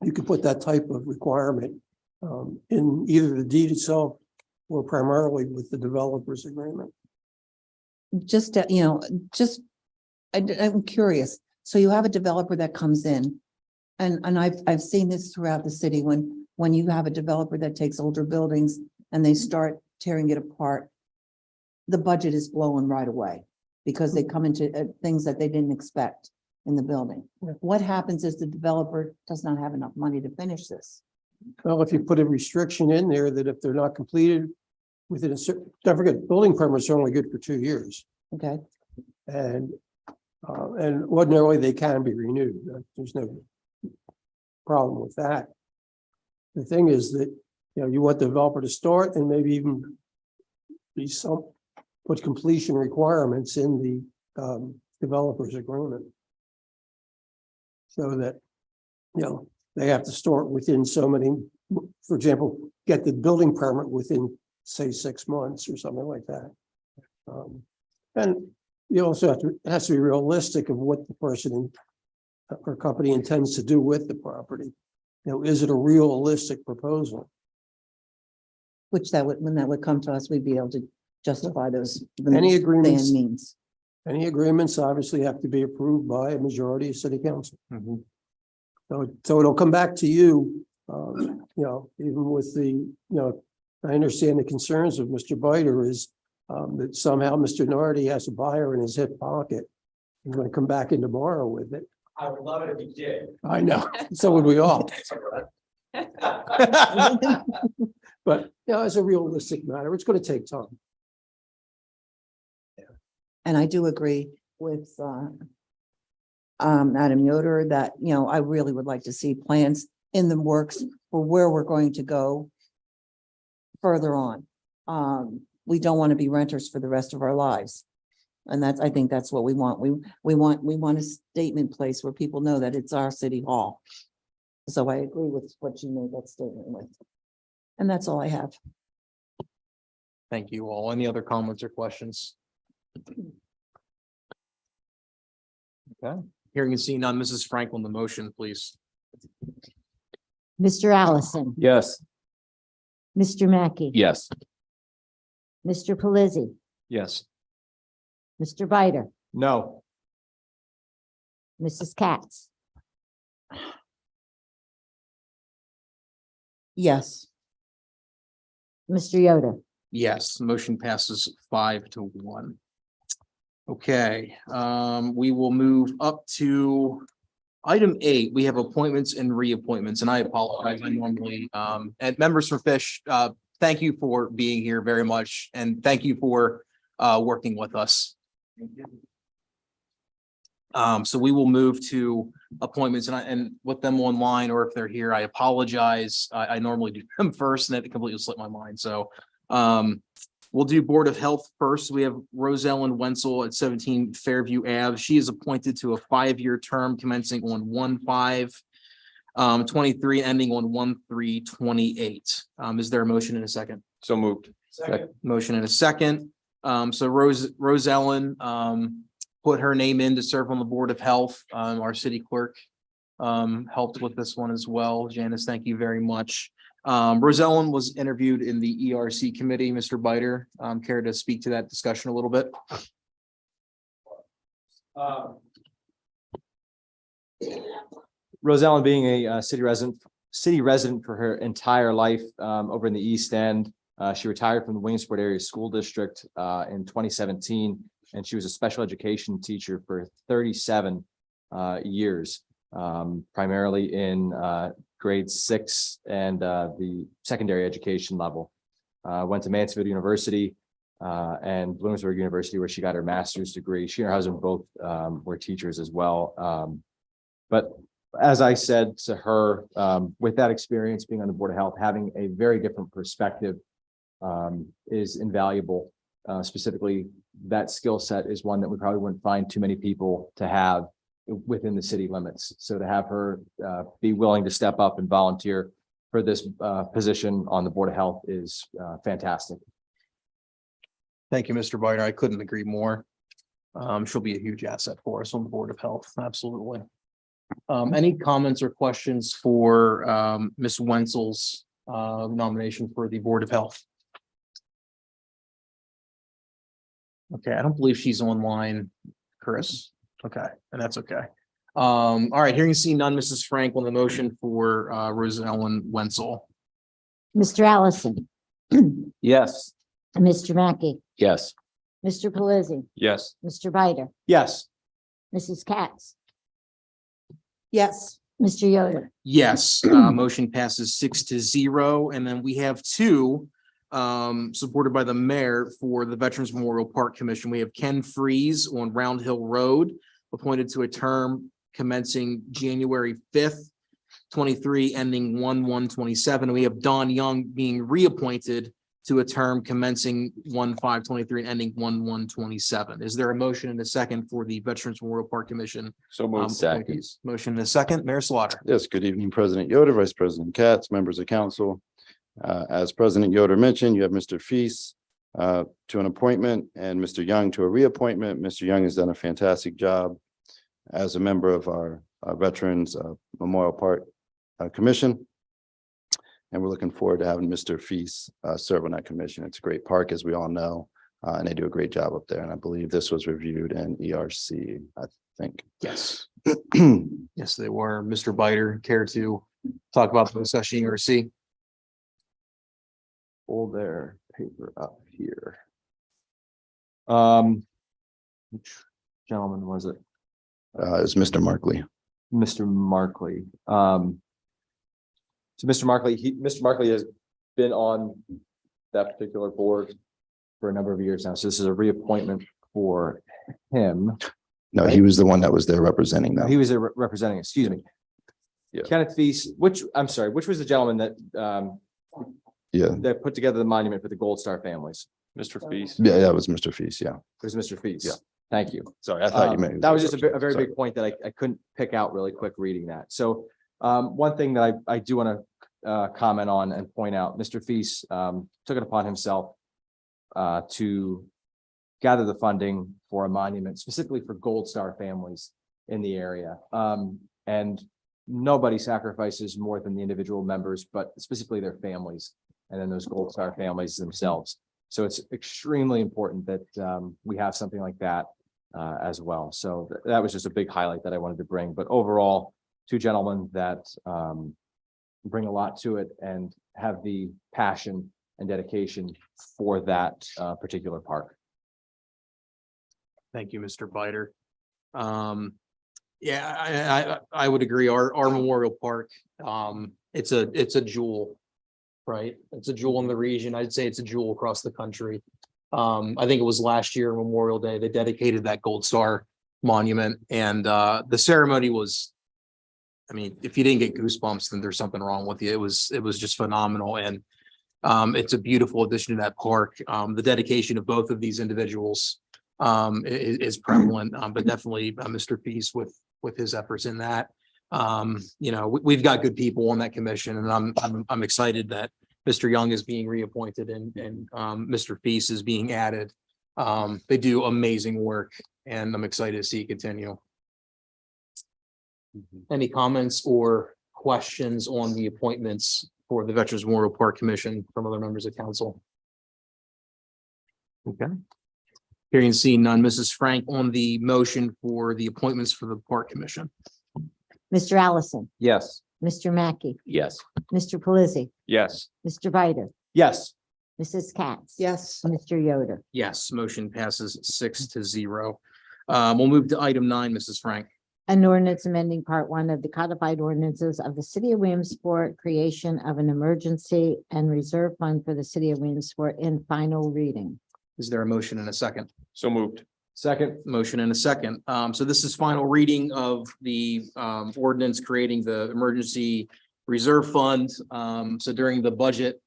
Speaker 13: you could put that type of requirement in either the deed itself or primarily with the developer's agreement.
Speaker 10: Just, you know, I'm curious. So you have a developer that comes in and I've seen this throughout the city when you have a developer that takes older buildings and they start tearing it apart, the budget is blowing right away because they come into things that they didn't expect in the building.
Speaker 13: Yeah.
Speaker 10: What happens is the developer does not have enough money to finish this.
Speaker 13: Well, if you put a restriction in there that if they're not completed within a certain, don't forget, building permits are only good for 2 years.
Speaker 10: Okay,
Speaker 13: And ordinarily they can be renewed. There's no problem with that. The thing is that, you know, you want the developer to start and maybe even put completion requirements in the developer's agreement. So that, you know, they have to start within so many, for example, get the building permit within, say, 6 months or something like that. And you also have to, it has to be realistic of what the person or company intends to do with the property. You know, is it a realistic proposal?
Speaker 10: which that would, when that would come to us, we'd be able to justify those.
Speaker 13: Any agreements?
Speaker 10: than Means.
Speaker 13: Any agreements obviously have to be approved by a majority of city council. So it'll come back to you, even with I understand the concerns of Mr. Biter is that somehow Mr. Nardi has a buyer in his hip pocket. He's going to come back in tomorrow with it.
Speaker 11: I would love it if you did.
Speaker 13: I know, so would we all. But, as a realistic matter, it's going to take time.
Speaker 10: And I do agree with Adam Yoder that, I really would like to see plans in the works for where we're going to go further on. We don't want to be renters for the rest of our lives. And I think that's what we want. We want a statement place where people know that it's our city hall. So I agree with what you made that statement with. And that's all I have.
Speaker 3: Thank you all. Any other comments or questions? Okay, hearing and seeing none, Mrs. Franklin, the motion, please.
Speaker 5: Mr. Allison,
Speaker 6: Yes.
Speaker 5: Mr. Mackey.
Speaker 14: Yes.
Speaker 5: Mr. Pelisi,
Speaker 11: Yes.
Speaker 5: Mr. Biter,
Speaker 11: No.
Speaker 5: Mrs. Katz,
Speaker 10: Yes.
Speaker 5: Mr. Yoder.
Speaker 3: Yes, motion passes 5-1. Okay, we will move up to item 8. We have appointments and reappointments, and I apologize. I normally, and members from Fish, thank you for being here very much, and thank you for working with us. So we will move to appointments and with them online, or if they're here, I apologize. I normally do them first and it completely slipped my mind. So we'll do Board of Health first. We have Rosellen Wenzel at 17 Fairview Ave. She is appointed to a 5-year term commencing on 1/5/23, ending on 1/3/28. Is there a motion in a second?
Speaker 7: So moved.
Speaker 11: Second.
Speaker 3: Motion in a second. So Rosellen, put her name in to serve on the Board of Health. Our city clerk helped with this one as well. Janice, thank you very much. Rosellen was interviewed in the ERC committee. Mr. Biter, care to speak to that discussion a little bit?
Speaker 11: Rosellen being a city resident for her entire life over in the East End. She retired from the Williamsport area school district in 2017, and she was a special education teacher for 37 years, primarily in grade 6 and the secondary education level. Went to Mansfield University and Bloomsburg University, where she got her master's degree. She and her husband both were teachers as well. But as I said to her, with that experience being on the Board of Health, having a very different perspective is invaluable. Specifically, that skill set is one that we probably wouldn't find too many people to have within the city limits. So to have her be willing to step up and volunteer for this position on the Board of Health is fantastic.
Speaker 3: Thank you, Mr. Biter. I couldn't agree more. She'll be a huge asset for us on the Board of Health. Absolutely. Any comments or questions for Ms. Wenzel's nomination for the Board of Health? Okay, I don't believe she's online, Chris. Okay, and that's okay. All right, hearing seen none, Mrs. Franklin, the motion for Rosellen Wenzel.
Speaker 5: Mr. Allison,
Speaker 6: Yes.
Speaker 5: Mr. Mackey,
Speaker 14: Yes.
Speaker 5: Mr. Pelisi,
Speaker 7: Yes.
Speaker 5: Mr. Biter,
Speaker 11: Yes.
Speaker 5: Mrs. Katz,
Speaker 10: Yes.
Speaker 5: Mr. Yoder.
Speaker 3: Yes, motion passes 6-0, and then we have 2 supported by the mayor for the Veterans Memorial Park Commission. We have Ken Freeze on Round Hill Road, appointed to a term commencing January 5th, 23, ending 1/1/27. We have Don Young being reappointed to a term commencing 1/5/23 and ending 1/1/27. Is there a motion and a second for the Veterans Memorial Park Commission?
Speaker 7: So moved.
Speaker 3: Appointees? Motion and a second, Mayor Slaughter.
Speaker 12: Yes, good evening, President Yoder, Vice President Katz, members of council. As President Yoder mentioned, you have Mr. Feast to an appointment and Mr. Young to a reappointment. Mr. Young has done a fantastic job as a member of our Veterans Memorial Park Commission. And we're looking forward to having Mr. Feast serve on that commission. It's a great park, as we all know, and they do a great job up there. And I believe this was reviewed in ERC, I think.
Speaker 3: Yes. Yes, they were. Mr. Biter, care to talk about the session ERC?
Speaker 7: Pull their paper up here. Which gentleman was it?
Speaker 12: It's Mr. Markley.
Speaker 11: Mr. Markley. So Mr. Markley has been on that particular board for a number of years now. So this is a reappointment for him.
Speaker 12: No, he was the one that was there representing
Speaker 11: No,
Speaker 12: them.
Speaker 11: he was there representing, excuse me.
Speaker 12: Yeah.
Speaker 11: Kenneth Feast, which was the gentleman that
Speaker 12: Yeah,
Speaker 11: that put together the monument for the Gold Star families?
Speaker 7: Mr. Feast.
Speaker 12: yeah, that was Mr. Feast, yeah.
Speaker 11: It was Mr. Feast.
Speaker 12: Yeah.
Speaker 11: Thank you.
Speaker 12: Sorry, I thought you meant.
Speaker 11: That was just a very
Speaker 12: Sorry.
Speaker 11: big point that I couldn't pick out really quick reading that. So one thing that I do want to comment on and point out, Mr. Feast took it upon himself to gather the funding for a monument specifically for Gold Star families in the area. And nobody sacrifices more than the individual members, but specifically their families and then those Gold Star families themselves. So it's extremely important that we have something like that as well. So that was just a big highlight that I wanted to bring. But overall, two gentlemen that bring a lot to it and have the passion and dedication for that particular park.
Speaker 3: Thank you, Mr. Biter. Yeah, I would agree. Our Memorial Park, it's a jewel, right? It's a jewel in the region. I'd say it's a jewel across the country. I think it was last year, Memorial Day, they dedicated that Gold Star monument, and the ceremony was, I mean, if you didn't get goosebumps, then there's something wrong with you. It was just phenomenal, and it's a beautiful addition to that park. The dedication of both of these individuals is prevalent, but definitely Mr. Feast with his efforts in that. You know, we've got good people on that commission, and I'm excited that Mr. Young is being reappointed and Mr. Feast is being added. They do amazing work, and I'm excited to see it continue. Any comments or questions on the appointments for the Veterans Memorial Park Commission from other members of council? Okay. Hearing and seeing none, Mrs. Frank, on the motion for the appointments for the Park Commission.
Speaker 5: Mr. Allison,
Speaker 6: Yes.
Speaker 5: Mr. Mackey,
Speaker 14: Yes.
Speaker 5: Mr. Pelisi,
Speaker 7: Yes.
Speaker 5: Mr. Biter,
Speaker 11: Yes.
Speaker 5: Mrs. Katz.
Speaker 10: Yes.
Speaker 5: Mr. Yoder.
Speaker 3: Yes, motion passes 6-0. We'll move to item 9, Mrs. Frank.
Speaker 5: An ordinance amending part 1 of the codified ordinances of the city of Williamsport, creation of an emergency and reserve fund for the city of Williamsport in final reading.
Speaker 3: Is there a motion and a second?
Speaker 7: So moved.
Speaker 11: Second.
Speaker 3: Motion and a second. So this is final reading of the ordinance creating the emergency reserve fund. So during the budget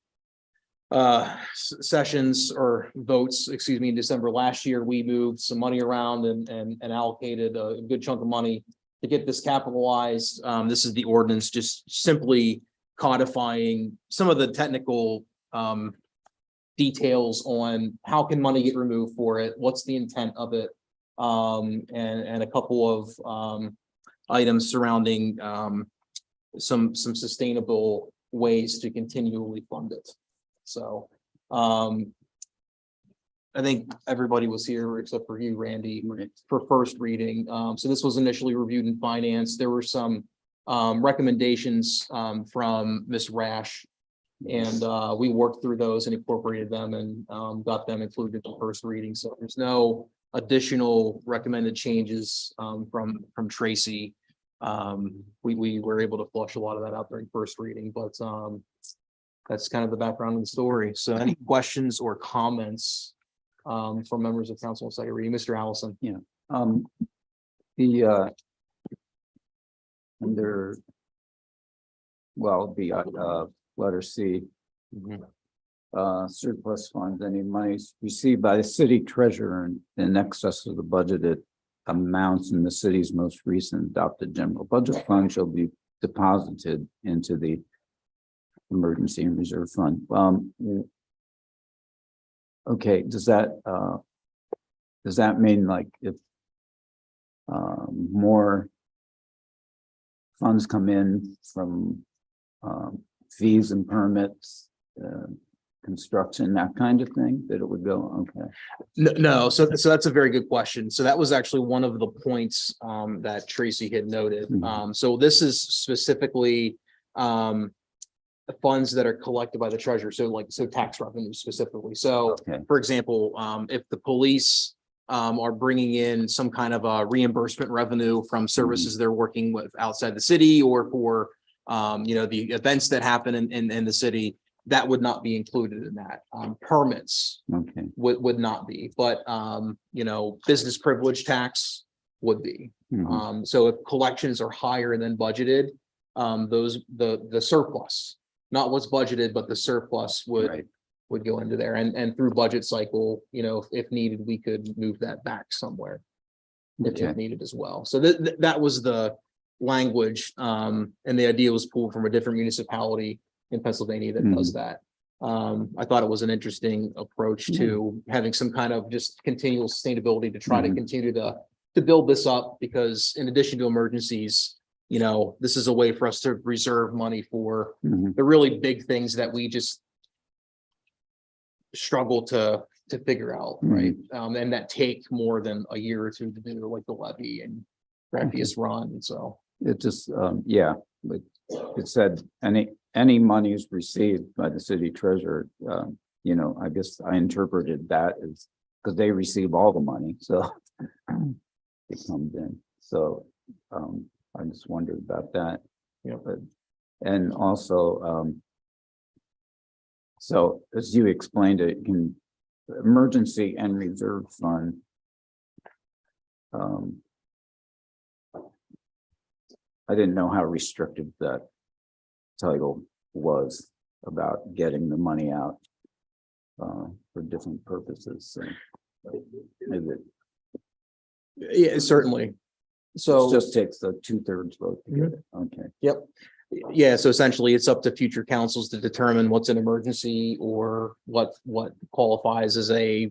Speaker 3: sessions or votes, excuse me, in December last year, we moved some money around and allocated a good chunk of money to get this capitalized. This is the ordinance just simply codifying some of the technical details on how can money get removed for it, what's the intent of it, and a couple of items surrounding some sustainable ways to continually fund it. So I think everybody was here except for you, Randy, for first reading. So this was initially reviewed in finance. There were some recommendations from Ms. Rash, and we worked through those and incorporated them and got them included in first reading. So there's no additional recommended changes from Tracy. We were able to flush a lot of that out during first reading, but that's kind of the background of the story. So any questions or comments from members of council on second reading? Mr. Allison.
Speaker 6: Yeah. The under letter C, surplus funds, any monies received by the city treasurer in excess of the budgeted amounts in the city's most recent adopted general budget fund shall be deposited into the emergency and reserve fund. Okay, does that mean like if more funds come in from fees and permits, construction, that kind of thing, that it would go, okay.
Speaker 3: No, so that's a very good question. So that was actually one of the points that Tracy had noted.
Speaker 6: Mhm.
Speaker 3: So this is specifically the funds that are collected by the treasurer. So tax revenue specifically. So
Speaker 6: Okay.
Speaker 3: for example, if the police are bringing in some kind of a reimbursement revenue from services they're working with outside the city, or for the events that happen in the city, that would not be included in that. Permits
Speaker 6: Okay.
Speaker 3: would not be, but business privilege tax would be.
Speaker 6: Mhm.
Speaker 3: So if collections are higher than budgeted, the surplus, not what's budgeted, but the surplus
Speaker 6: Right.
Speaker 3: would go into there, and through budget cycle, if needed, we could move that back somewhere if
Speaker 6: Okay.
Speaker 3: needed as well. So that was the language, and the idea was pulled from a different municipality in Pennsylvania that does that. I thought it was an interesting approach to having some kind of just continual sustainability to try to continue to build this up, because in addition to emergencies, this is a way for us to reserve money for
Speaker 6: Mhm.
Speaker 3: the really big things that we just struggle to figure out, right? And that take more than a year or two to do, like the levy and previous run, so.
Speaker 6: It just, yeah, like it said, any monies received by the city treasurer, I guess I interpreted that as, because they receive all the money, so it comes in. So, I just wondered about that.
Speaker 3: Yeah.
Speaker 6: And also, so as you explained it, emergency and reserve fund. I didn't know how restrictive that title was about getting the money out for different purposes. So is it
Speaker 3: Yeah, certainly. So.
Speaker 6: just takes a 2/3 vote to get it? Okay.
Speaker 3: Yep. Yeah, so essentially it's up to future councils to determine what's an emergency or what qualifies as a,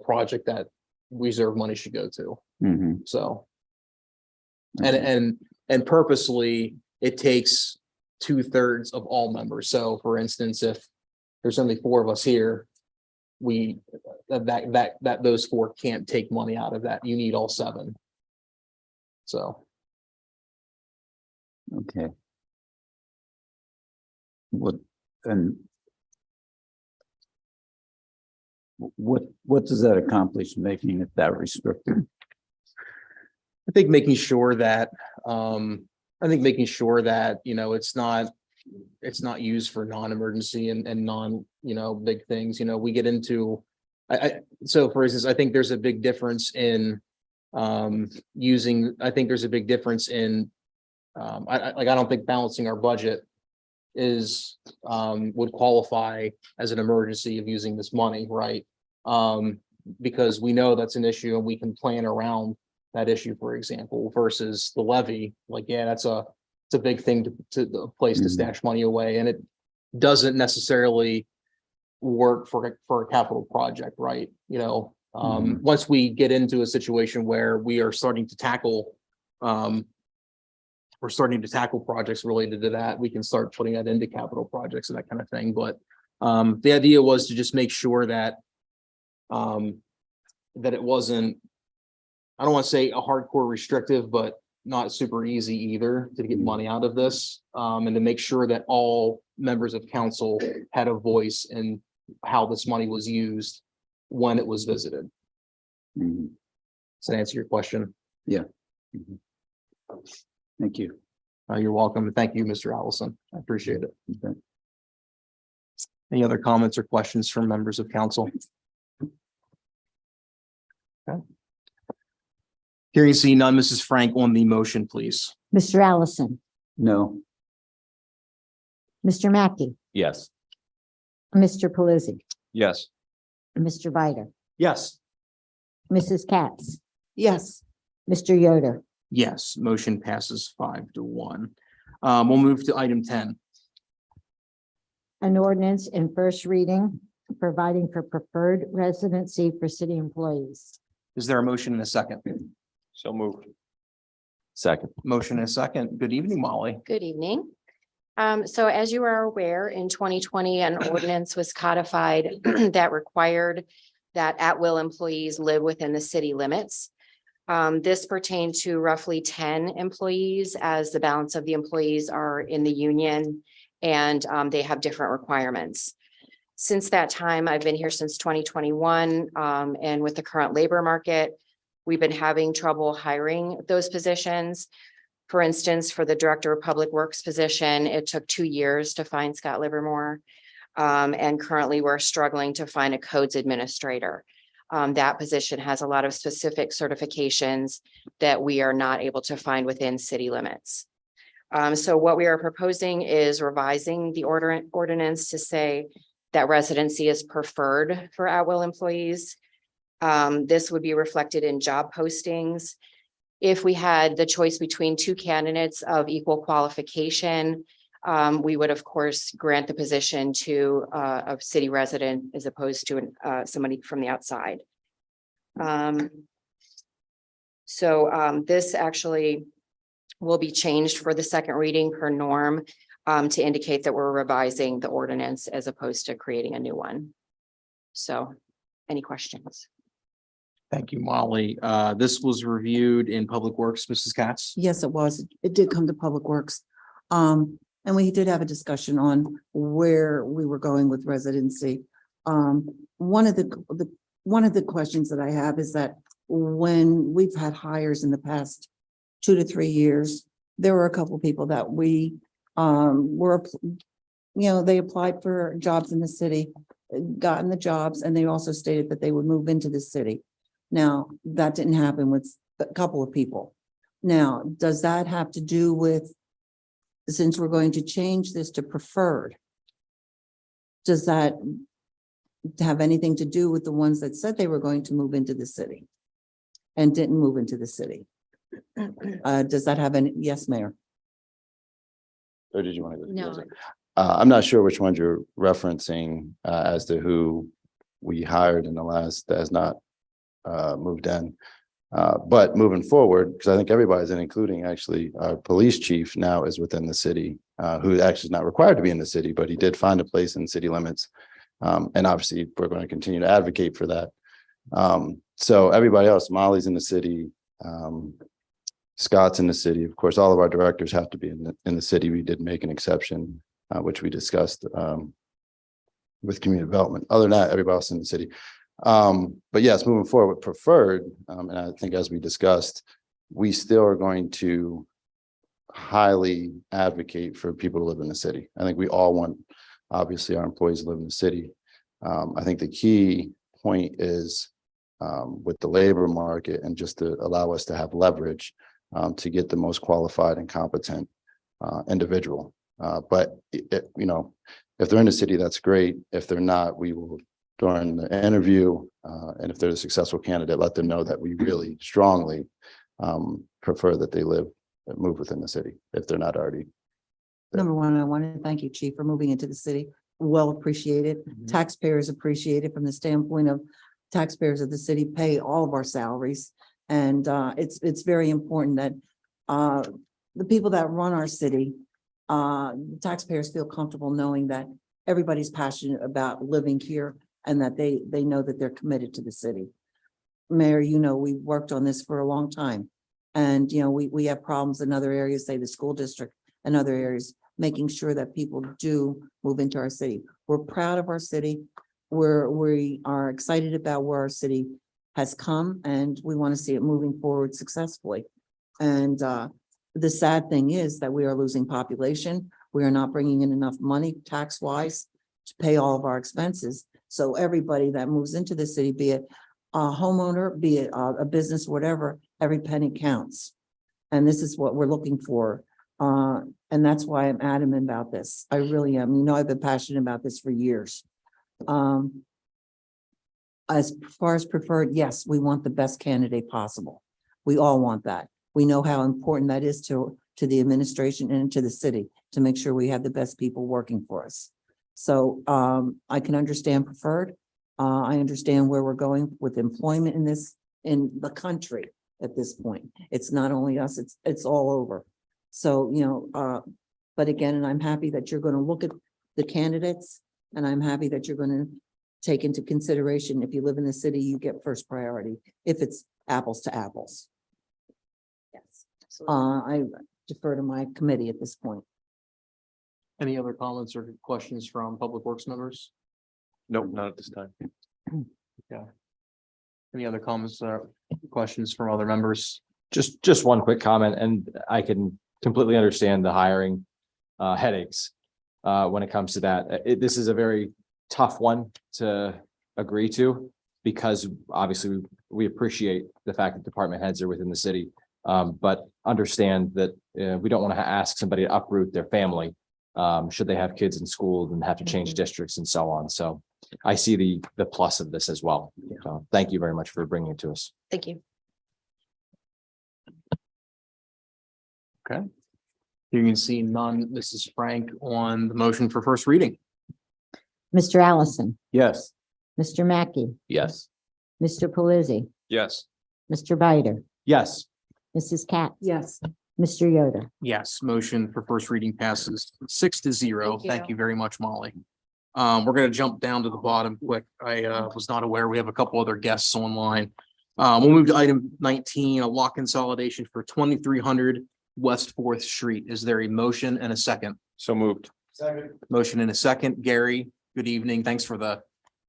Speaker 3: project that reserve money should go to.
Speaker 6: Mhm.
Speaker 3: So.
Speaker 6: Okay.
Speaker 3: And purposely, it takes 2/3 of all members. So for instance, if there's only 4 of us here, that those 4 can't take money out of that. You need all 7. So.
Speaker 6: Okay. What does that accomplish, making it that restricted?
Speaker 3: I think making sure that, it's not used for non-emergency and non, big things, we get into. So for instance, I think there's a big difference in, I don't think balancing our budget would qualify as an emergency of using this money, right? Because we know that's an issue and we can plan around that issue, for example, versus the levy. Like, yeah, it's a big thing to the place to stash money away, and it doesn't necessarily work for a capital project, right? Once we get into a situation where we are starting to tackle projects related to that, we can start putting that into capital projects and that kind of thing. But the idea was to just make sure that it wasn't, I don't want to say a hardcore restrictive, but not super easy either to get money out of this, and to make sure that all members of council had a voice in how this money was used when it was visited.
Speaker 6: Mhm.
Speaker 3: Does that answer your question?
Speaker 6: Yeah. Mhm. Thank you.
Speaker 3: You're welcome. Thank you, Mr. Allison. I appreciate it.
Speaker 6: Okay.
Speaker 3: Any other comments or questions from members of council? Okay. Hearing see none, Mrs. Frank, on the motion, please.
Speaker 5: Mr. Allison,
Speaker 6: No.
Speaker 5: Mr. Mackey,
Speaker 14: Yes.
Speaker 5: Mr. Pelisi,
Speaker 7: Yes.
Speaker 5: Mr. Bider,
Speaker 3: Yes.
Speaker 5: Mrs. Katz,
Speaker 10: Yes.
Speaker 5: Mr. Yoder.
Speaker 3: Yes, motion passes 5-1. We'll move to item 10.
Speaker 5: An ordinance in first reading, providing for preferred residency for city employees.
Speaker 3: Is there a motion and a second?
Speaker 7: So moved.
Speaker 14: Second.
Speaker 3: Motion and a second. Good evening, Molly.
Speaker 15: Good evening. So as you are aware, in 2020, an ordinance was codified that required that at-will employees live within the city limits. This pertained to roughly 10 employees, as the balance of the employees are in the union and they have different requirements. Since that time, I've been here since 2021, and with the current labor market, we've been having trouble hiring those positions. For instance, for the Director of Public Works position, it took 2 years to find Scott Livermore. And currently we're struggling to find a codes administrator. That position has a lot of specific certifications that we are not able to find within city limits. So what we are proposing is revising the ordinance to say that residency is preferred for at-will employees. This would be reflected in job postings. If we had the choice between 2 candidates of equal qualification, we would, of course, grant the position to a city resident as opposed to somebody from the outside. This actually will be changed for the second reading per norm to indicate that we're revising the ordinance as opposed to creating a new one. So, any questions?
Speaker 3: Thank you, Molly. This was reviewed in Public Works, Mrs. Katz.
Speaker 10: Yes, it was. It did come to Public Works. And we did have a discussion on where we were going with residency. One of the questions that I have is that when we've had hires in the past 2 to 3 years, there were a couple of people that we they applied for jobs in the city, gotten the jobs, and they also stated that they would move into the city. Now, that didn't happen with a couple of people. Now, does that have to do with, since we're going to change this to preferred, does that have anything to do with the ones that said they were going to move into the city and didn't move into the city? Does that have any? Yes, Mayor.
Speaker 12: Or did you want to go?
Speaker 15: No.
Speaker 12: I'm not sure which ones you're referencing as to who we hired in the last that has not moved in. But moving forward, because I think everybody's in, including actually our police chief now is within the city, who actually is not required to be in the city, but he did find a place in city limits. And obviously we're going to continue to advocate for that. So everybody else, Molly's in the city, Scott's in the city. Of course, all of our directors have to be in the city. We did make an exception, which we discussed with community development. Other than that, everybody else in the city. But yes, moving forward with preferred, and I think as we discussed, we still are going to highly advocate for people to live in the city. I think we all want, obviously, our employees to live in the city. I think the key point is with the labor market and just to allow us to have leverage to get the most qualified and competent individual. But if they're in the city, that's great. If they're not, we will, during the interview, and if they're a successful candidate, let them know that we really strongly prefer that they move within the city if they're not already.
Speaker 10: Number one, I want to thank you, Chief, for moving into the city. Well appreciated. Taxpayers appreciate it from the standpoint of taxpayers of the city pay all of our salaries. And it's very important that the people that run our city, taxpayers feel comfortable knowing that everybody's passionate about living here and that they know that they're committed to the city. Mayor, we worked on this for a long time. And, we have problems in other areas, say the school district and other areas, making sure that people do move into our city. We're proud of our city. We are excited about where our city has come, and we want to see it moving forward successfully. And the sad thing is that we are losing population. We are not bringing in enough money tax-wise to pay all of our expenses. So everybody that moves into the city, be it a homeowner, be it a business, whatever, every penny counts. And this is what we're looking for. And that's why I'm adamant about this. I really am. I've been passionate about this for years. As far as preferred, yes, we want the best candidate possible. We all want that. We know how important that is to the administration and to the city to make sure we have the best people working for us. So I can understand preferred. I understand where we're going with employment in the country at this point. It's not only us, it's all over. So, But again, and I'm happy that you're going to look at the candidates, and I'm happy that you're going to take into consideration, if you live in the city, you get first priority, if it's apples to apples.
Speaker 15: Yes. absolutely.
Speaker 10: I defer to my committee at this point.
Speaker 3: Any other comments or questions from Public Works members?
Speaker 7: Nope, not at this time.
Speaker 3: Any other comments or questions from other members?
Speaker 11: Just one quick comment, and I can completely understand the hiring headaches when it comes to that. This is a very tough one to agree to, because obviously we appreciate the fact that department heads are within the city. But understand that we don't want to ask somebody to uproot their family should they have kids in school and have to change districts and so on. So I see the plus of this as well. So thank you very much for bringing it to us.
Speaker 15: Thank you.
Speaker 3: You can see none. Mrs. Frank on the motion for first reading.
Speaker 5: Mr. Allison,
Speaker 6: Yes.
Speaker 5: Mr. Mackey,
Speaker 14: Yes.
Speaker 5: Mr. Pelisi,
Speaker 7: Yes.
Speaker 5: Mr. Bider,
Speaker 11: Yes.
Speaker 5: Mrs. Katz.
Speaker 10: Yes.
Speaker 5: Mr. Yoder.
Speaker 3: Yes, motion for first reading passes 6-0.
Speaker 15: Thank you.
Speaker 3: Thank you very much, Molly. We're gonna jump down to the bottom quick. I was not aware we have a couple other guests online. We'll move to item 19, a lot consolidation for 2300 West 4th Street. Is there a motion and a second?
Speaker 7: So moved.
Speaker 3: Motion and a second. Gary, good evening. Thanks for the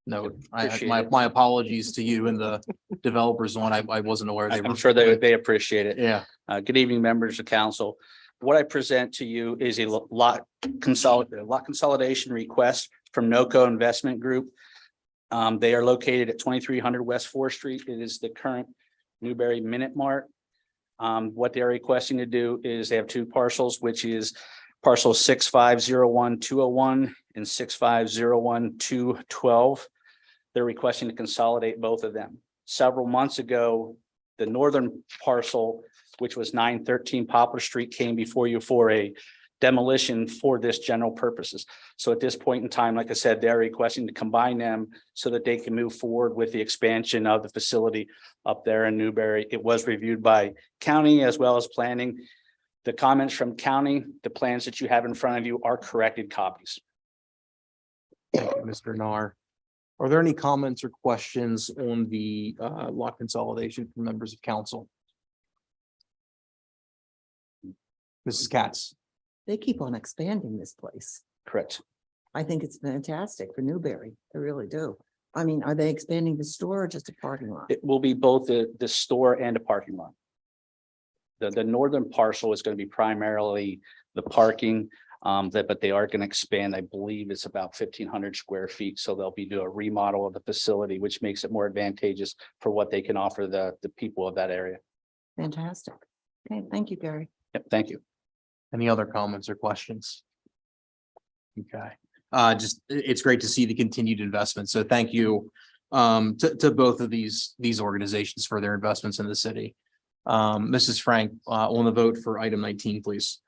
Speaker 3: note. My apologies to you and the developers on. I wasn't aware they were.
Speaker 16: I'm sure they appreciate it.
Speaker 3: Yeah.
Speaker 16: Good evening, members of council. What I present to you is a lot consolidation request from NOCO Investment Group. They are located at 2300 West 4th Street. It is the current Newberry Minute Mart. What they're requesting to do is they have two parcels, which is parcel 6501201 and 6501212. They're requesting to consolidate both of them. Several months ago, the northern parcel, which was 913 Poplar Street, came before you for a demolition for this general purposes. So at this point in time, like I said, they're requesting to combine them so that they can move forward with the expansion of the facility up there in Newberry. It was reviewed by county as well as planning. The comments from county, the plans that you have in front of you are corrected copies.
Speaker 3: Thank you, Mr. Nar. Are there any comments or questions on the lot consolidation from members of council? Mrs. Katz.
Speaker 10: They keep on expanding this place.
Speaker 16: Correct.
Speaker 10: I think it's fantastic for Newberry. I really do. I mean, are they expanding the store or just a parking lot?
Speaker 16: It will be both the store and a parking lot. The northern parcel is going to be primarily the parking, but they are going to expand. I believe it's about 1,500 square feet. So they'll be doing a remodel of the facility, which makes it more advantageous for what they can offer the people of that area.
Speaker 10: Fantastic. Okay, thank you, Gary.
Speaker 16: Yep, thank you.
Speaker 3: Any other comments or questions? Okay, it's great to see the continued investment. So thank you to both of these organizations for their investments in the city. Mrs. Frank, on the vote for item 19, please.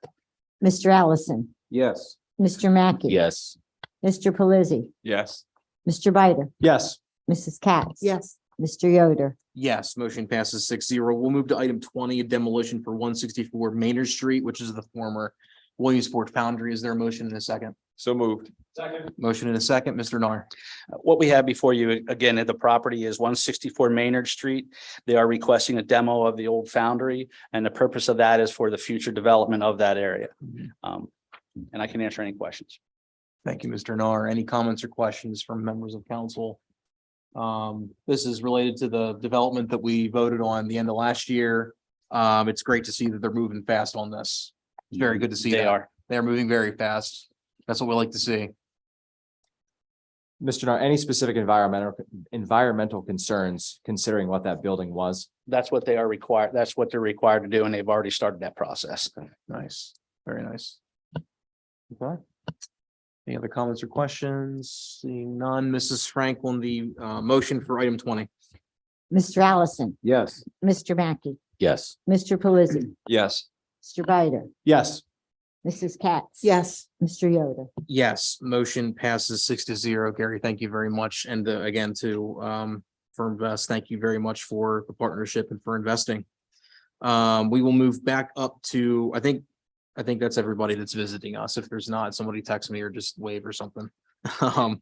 Speaker 5: Mr. Allison,
Speaker 6: Yes.
Speaker 5: Mr. Mackey.
Speaker 14: Yes.
Speaker 5: Mr. Pelisi,
Speaker 7: Yes.
Speaker 5: Mr. Bider,
Speaker 11: Yes.
Speaker 5: Mrs. Katz.
Speaker 10: Yes.
Speaker 5: Mr. Yoder.
Speaker 3: Yes, motion passes 6-0. We'll move to item 20, a demolition for 164 Maynard Street, which is the former Williamsport Foundry. Is there a motion in a second?
Speaker 7: So moved.
Speaker 3: Motion in a second, Mr. Nar.
Speaker 16: What we have before you, again, the property is 164 Maynard Street. They are requesting a demo of the old foundry, and the purpose of that is for the future development of that area. And I can answer any questions.
Speaker 3: Thank you, Mr. Nar. Any comments or questions from members of council? This is related to the development that we voted on the end of last year. It's great to see that they're moving fast on this. It's very good to see. They're moving very fast. That's what we like to see.
Speaker 11: Mr. Nar, any specific environmental concerns considering what that building was?
Speaker 16: That's what they are required. That's what they're required to do, and they've already started that process.
Speaker 3: Nice, very nice. Okay. Any other comments or questions? Seeing none, Mrs. Frank on the motion for item 20.
Speaker 5: Mr. Allison,
Speaker 6: Yes.
Speaker 5: Mr. Mackey,
Speaker 14: Yes.
Speaker 5: Mr. Pelisi,
Speaker 7: Yes.
Speaker 5: Mr. Bider,
Speaker 11: Yes.
Speaker 5: Mrs. Katz.
Speaker 10: Yes.
Speaker 5: Mr. Yoder.
Speaker 3: Yes, motion passes 6-0. Gary, thank you very much. And again, to for Invest, thank you very much for the partnership and for investing. We will move back up to, I think I think that's everybody that's visiting us. If there's not, somebody text me or just wave or something. We'll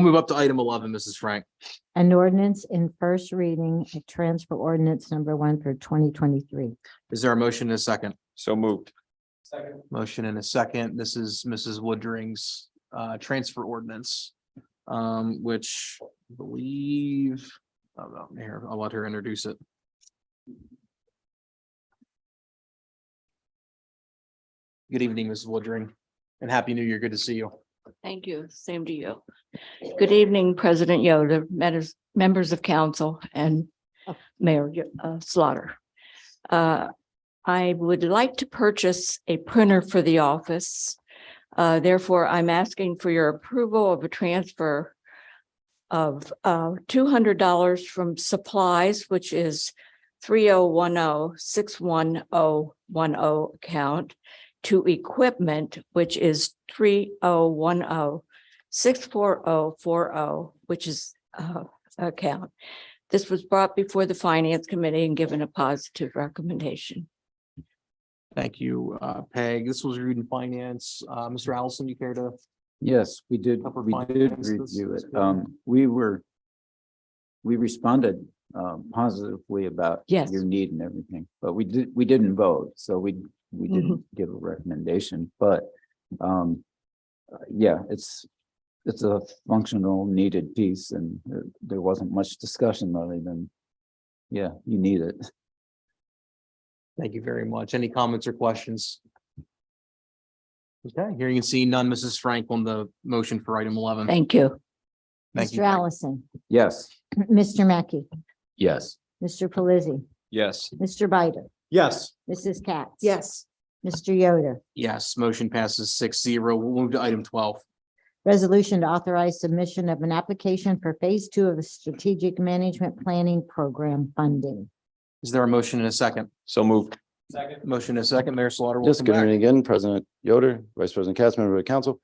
Speaker 3: move up to item 11, Mrs. Frank.
Speaker 5: An ordinance in first reading, a transfer ordinance number 1 for 2023.
Speaker 3: Is there a motion and a second?
Speaker 7: So moved.
Speaker 2: Second.
Speaker 3: Motion and a second. This is Mrs. Woodring's transfer ordinance. Which I believe, here, I'll let her introduce it. Good evening, Mrs. Woodring, and Happy New Year. Good to see you.
Speaker 17: Thank you. Same to you. Good evening, President Yoder, members of council, and Mayor Slaughter. I would like to purchase a printer for the office. Therefore, I'm asking for your approval of a transfer of $200 from supplies, which is 3010-61010 account, to equipment, which is 3010-64040, which is account. This was brought before the Finance Committee and given a positive recommendation.
Speaker 3: Thank you, Peg. This was reviewed in finance. Mr. Allison, you care to?
Speaker 6: Yes, we did
Speaker 3: Upper
Speaker 6: review
Speaker 3: finance,
Speaker 6: it.
Speaker 3: this is
Speaker 6: We responded positively about
Speaker 17: Yes.
Speaker 6: your need and everything, but we didn't vote, so we didn't give a recommendation, but yeah, it's a functional needed piece, and there wasn't much discussion other than, yeah, you need it.
Speaker 3: Thank you very much. Any comments or questions? Okay, hearing and seeing none, Mrs. Frank on the motion for item 11.
Speaker 17: Thank you.
Speaker 3: Thank you.
Speaker 5: Mr. Allison,
Speaker 6: Yes.
Speaker 5: Mr. Mackey,
Speaker 14: Yes.
Speaker 5: Mr. Pelisi,
Speaker 7: Yes.
Speaker 5: Mr. Bider,
Speaker 8: Yes.
Speaker 5: Mrs. Katz.
Speaker 10: Yes.
Speaker 5: Mr. Yoder,
Speaker 3: Yes, motion passes 6-0. We'll move to item 12.
Speaker 5: resolution to authorize submission of an application for phase 2 of the strategic management planning program funding.
Speaker 3: Is there a motion and a second?
Speaker 7: So moved.
Speaker 2: Second.
Speaker 3: Motion and a second, Mayor Slaughter.
Speaker 12: Yes,
Speaker 3: Welcome
Speaker 12: good
Speaker 3: back.
Speaker 12: evening again, President Yoder, Vice President Katz, member of the council.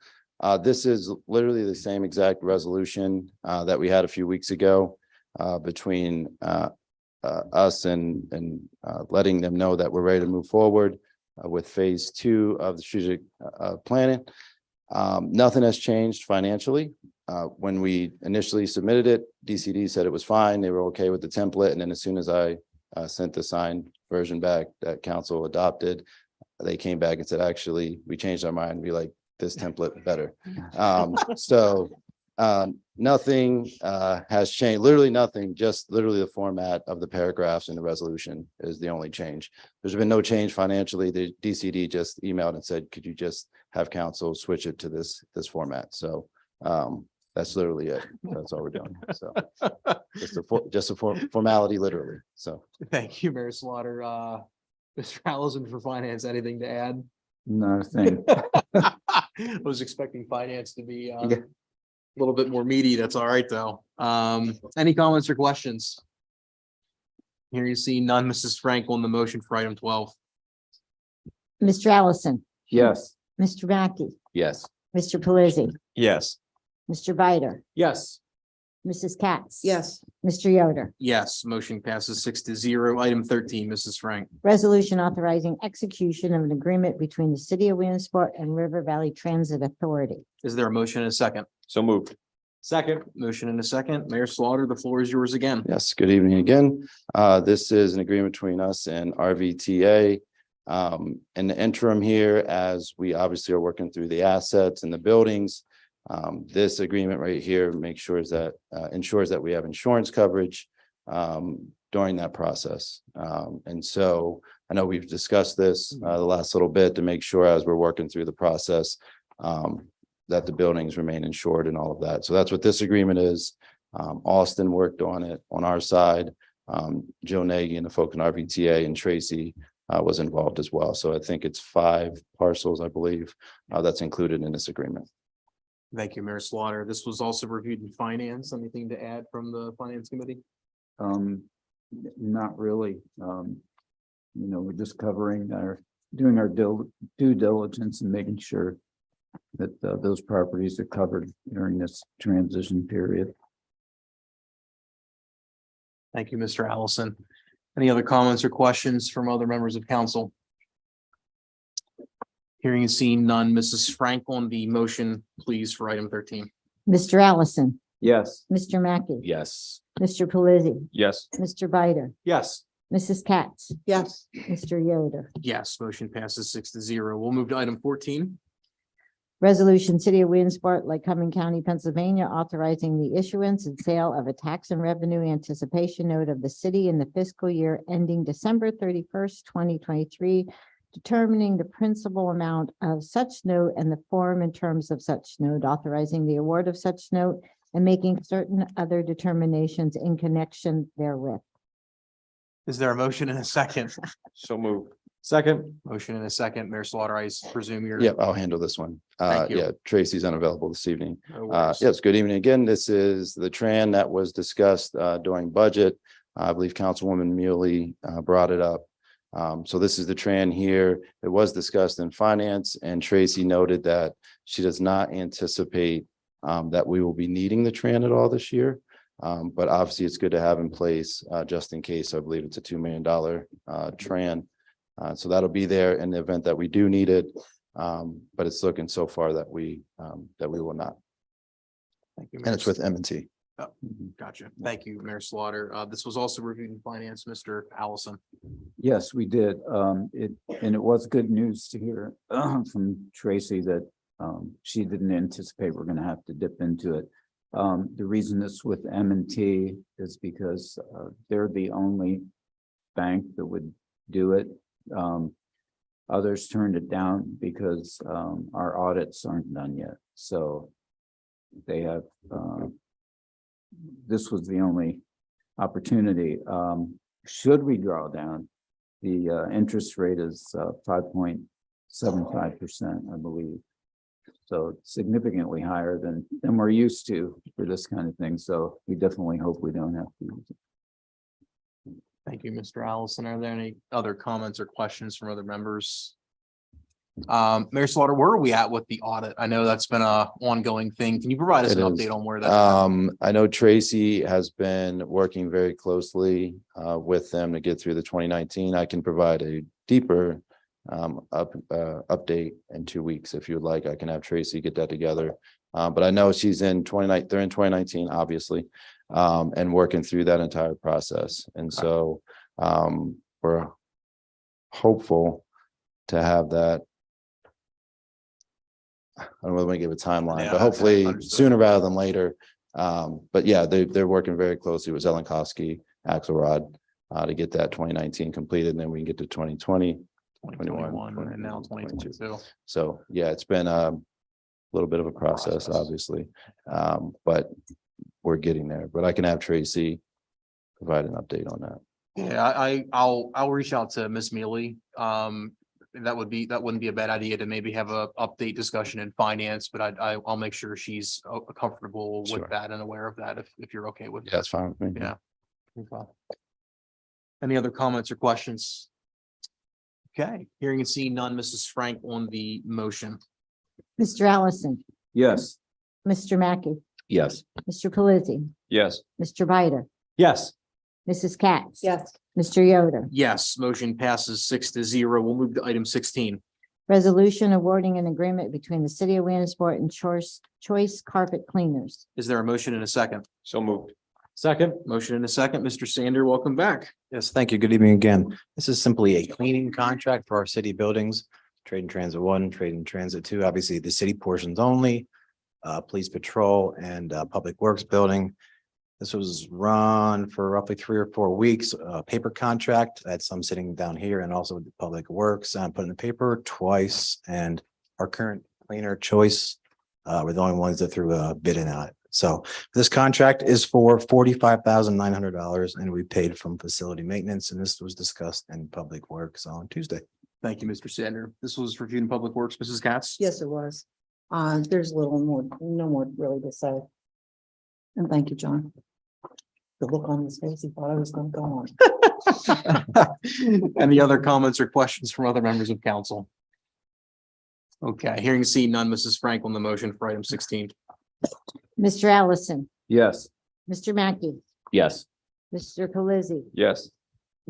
Speaker 12: This is literally the same exact resolution that we had a few weeks ago between us and letting them know that we're ready to move forward with phase 2 of the strategic planning. Nothing has changed financially. When we initially submitted it, DCD said it was fine. They were okay with the template. And then as soon as I sent the signed version back that council adopted, they came back and said, actually, we changed our mind. We like this template better. Nothing has changed, literally nothing, just literally the format of the paragraphs in the resolution is the only change. There's been no change financially. The DCD just emailed and said, could you just have council switch it to this format? So that's literally it. That's all we're doing. So just a formality, literally. So
Speaker 3: Thank you, Mayor Slaughter. Mr. Allison for finance, anything to add?
Speaker 6: Nothing.
Speaker 3: I was expecting finance to be a little bit more meaty. That's all right, though. Any comments or questions? Here you see none. Mrs. Frank on the motion for item 12.
Speaker 5: Mr. Allison,
Speaker 6: Yes.
Speaker 5: Mr. Mackey,
Speaker 14: Yes.
Speaker 5: Mr. Pelisi,
Speaker 7: Yes.
Speaker 5: Mr. Bider,
Speaker 3: Yes.
Speaker 5: Mrs. Katz.
Speaker 10: Yes.
Speaker 5: Mr. Yoder,
Speaker 3: Yes, motion passes 6-0. Item 13, Mrs. Frank.
Speaker 5: resolution authorizing execution of an agreement between the city of Williamsport and River Valley Transit Authority.
Speaker 3: Is there a motion and a second?
Speaker 7: So moved.
Speaker 3: Second. Motion and a second. Mayor Slaughter, the floor is yours again.
Speaker 12: yes, good evening again. This is an agreement between us and RVTA. In the interim here, as we obviously are working through the assets and the buildings, this agreement right here makes sure that ensures that we have insurance coverage during that process. And so I know we've discussed this the last little bit to make sure as we're working through the process that the buildings remain insured and all of that. So that's what this agreement is. Austin worked on it on our side. Joe Nagy and the folk in RVTA and Tracy was involved as well. So I think it's 5 parcels, I believe, that's included in this agreement.
Speaker 3: Thank you, Mayor Slaughter. This was also reviewed in finance. Anything to add from the finance committee?
Speaker 6: Not really. We're just doing our due diligence and making sure that those properties are covered during this transition period.
Speaker 3: Thank you, Mr. Allison. Any other comments or questions from other members of council? Hearing and seeing none, Mrs. Frank on the motion, please, for item 13.
Speaker 5: Mr. Allison,
Speaker 6: Yes.
Speaker 5: Mr. Mackey,
Speaker 14: Yes.
Speaker 5: Mr. Pelisi,
Speaker 7: Yes.
Speaker 5: Mr. Bider,
Speaker 11: Yes.
Speaker 5: Mrs. Katz,
Speaker 10: Yes.
Speaker 5: Mr. Yoder.
Speaker 3: Yes, motion passes 6-0. We'll move to item 14.
Speaker 5: Resolution, City of Williamsport, Lycoming County, Pennsylvania, authorizing the issuance and sale of a tax and revenue anticipation note of the city in the fiscal year ending December 31st, 2023, determining the principal amount of such note and the form and terms of such note, authorizing the award of such note, and making certain other determinations in connection therewith.
Speaker 3: Is there a motion and a second?
Speaker 7: So moved.
Speaker 11: Second.
Speaker 3: Motion and a second. Mayor Slaughter, I presume you're.
Speaker 12: Yep, I'll handle this one.
Speaker 3: Thank you.
Speaker 12: Yeah, Tracy's unavailable this evening.
Speaker 3: No worries.
Speaker 12: Yes, good evening again. This is the Tran that was discussed during budget. I believe Councilwoman Muley brought it up. So this is the Tran here. It was discussed in finance, and Tracy noted that she does not anticipate that we will be needing the Tran at all this year. But obviously it's good to have in place just in case. I believe it's a $2 million Tran. So that'll be there in the event that we do need it. But it's looking so far that we will not.
Speaker 3: Thank you,
Speaker 12: And it's with M&T.
Speaker 3: Oh, gotcha. Thank you, Mayor Slaughter. This was also reviewed in finance, Mr. Allison.
Speaker 6: Yes, we did. And it was good news to hear from Tracy that she didn't anticipate we're gonna have to dip into it. The reason this with M&T is because they're the only bank that would do it. Others turned it down because our audits aren't done yet. So they have this was the only opportunity. Should we draw down, the interest rate is 5.75%, I believe. So significantly higher than we're used to for this kind of thing. So we definitely hope we don't have to use it.
Speaker 3: Thank you, Mr. Allison. Are there any other comments or questions from other members? Mayor Slaughter, where are we at with the audit? I know that's been a ongoing thing. Can you provide us
Speaker 12: It
Speaker 3: an
Speaker 12: is.
Speaker 3: update on where that?
Speaker 12: I know Tracy has been working very closely with them to get through the 2019. I can provide a deeper update in 2 weeks if you would like. I can have Tracy get that together. But I know she's in 2019, they're in 2019, obviously, and working through that entire process. And so we're hopeful to have that. I don't know whether we give a timeline,
Speaker 3: Yeah,
Speaker 12: but hopefully
Speaker 3: understood.
Speaker 12: sooner rather than later. But yeah, they're working very closely with Zelenkowski, Axelrod, to get that 2019 completed, and then we can get to 2020,
Speaker 3: 2021 and now 2022.
Speaker 12: So yeah, it's been a little bit of a process, obviously, but we're getting there. But I can have Tracy provide an update on that.
Speaker 3: Yeah, I'll reach out to Ms. Mealy. That wouldn't be a bad idea to maybe have a update discussion in finance, but I'll make sure she's comfortable
Speaker 12: Sure.
Speaker 3: with that and aware of that if you're okay with
Speaker 12: Yeah,
Speaker 3: that.
Speaker 12: that's fine with me.
Speaker 3: Yeah. Okay. Any other comments or questions? Okay, hearing and seeing none, Mrs. Frank on the motion.
Speaker 5: Mr. Allison,
Speaker 6: Yes.
Speaker 5: Mr. Mackey,
Speaker 14: Yes.
Speaker 5: Mr. Pelisi,
Speaker 7: Yes.
Speaker 5: Mr. Bider,
Speaker 11: Yes.
Speaker 5: Mrs. Katz.
Speaker 10: Yes.
Speaker 5: Mr. Yoder.
Speaker 3: Yes, motion passes 6-0. We'll move to item 16.
Speaker 5: Resolution awarding an agreement between the city of Williamsport and Choice Carpet Cleaners.
Speaker 3: Is there a motion and a second?
Speaker 7: So moved.
Speaker 11: Second.
Speaker 3: Motion and a second. Mr. Sander, welcome back.
Speaker 9: Yes, thank you. Good evening again. This is simply a cleaning contract for our city buildings, Trade and Transit 1, Trade and Transit 2, obviously the city portions only, Police Patrol and Public Works Building. This was run for roughly 3 or 4 weeks, paper contract. I had some sitting down here and also with the Public Works. I put in the paper twice, and our current cleaner Choice were the only ones that threw a bid in on it. So this contract is for $45,900 and we paid from facility maintenance, and this was discussed in Public Works on Tuesday.
Speaker 3: Thank you, Mr. Sander. This was reviewed in Public Works. Mrs. Katz?
Speaker 10: Yes, it was. There's no more really to say. And thank you, John. The look on his face, he thought I was gonna go on.
Speaker 3: Any other comments or questions from other members of council? Okay, hearing and seeing none, Mrs. Frank on the motion for item 16.
Speaker 5: Mr. Allison,
Speaker 6: Yes.
Speaker 5: Mr. Mackey,
Speaker 14: Yes.
Speaker 5: Mr. Pelisi,
Speaker 7: Yes.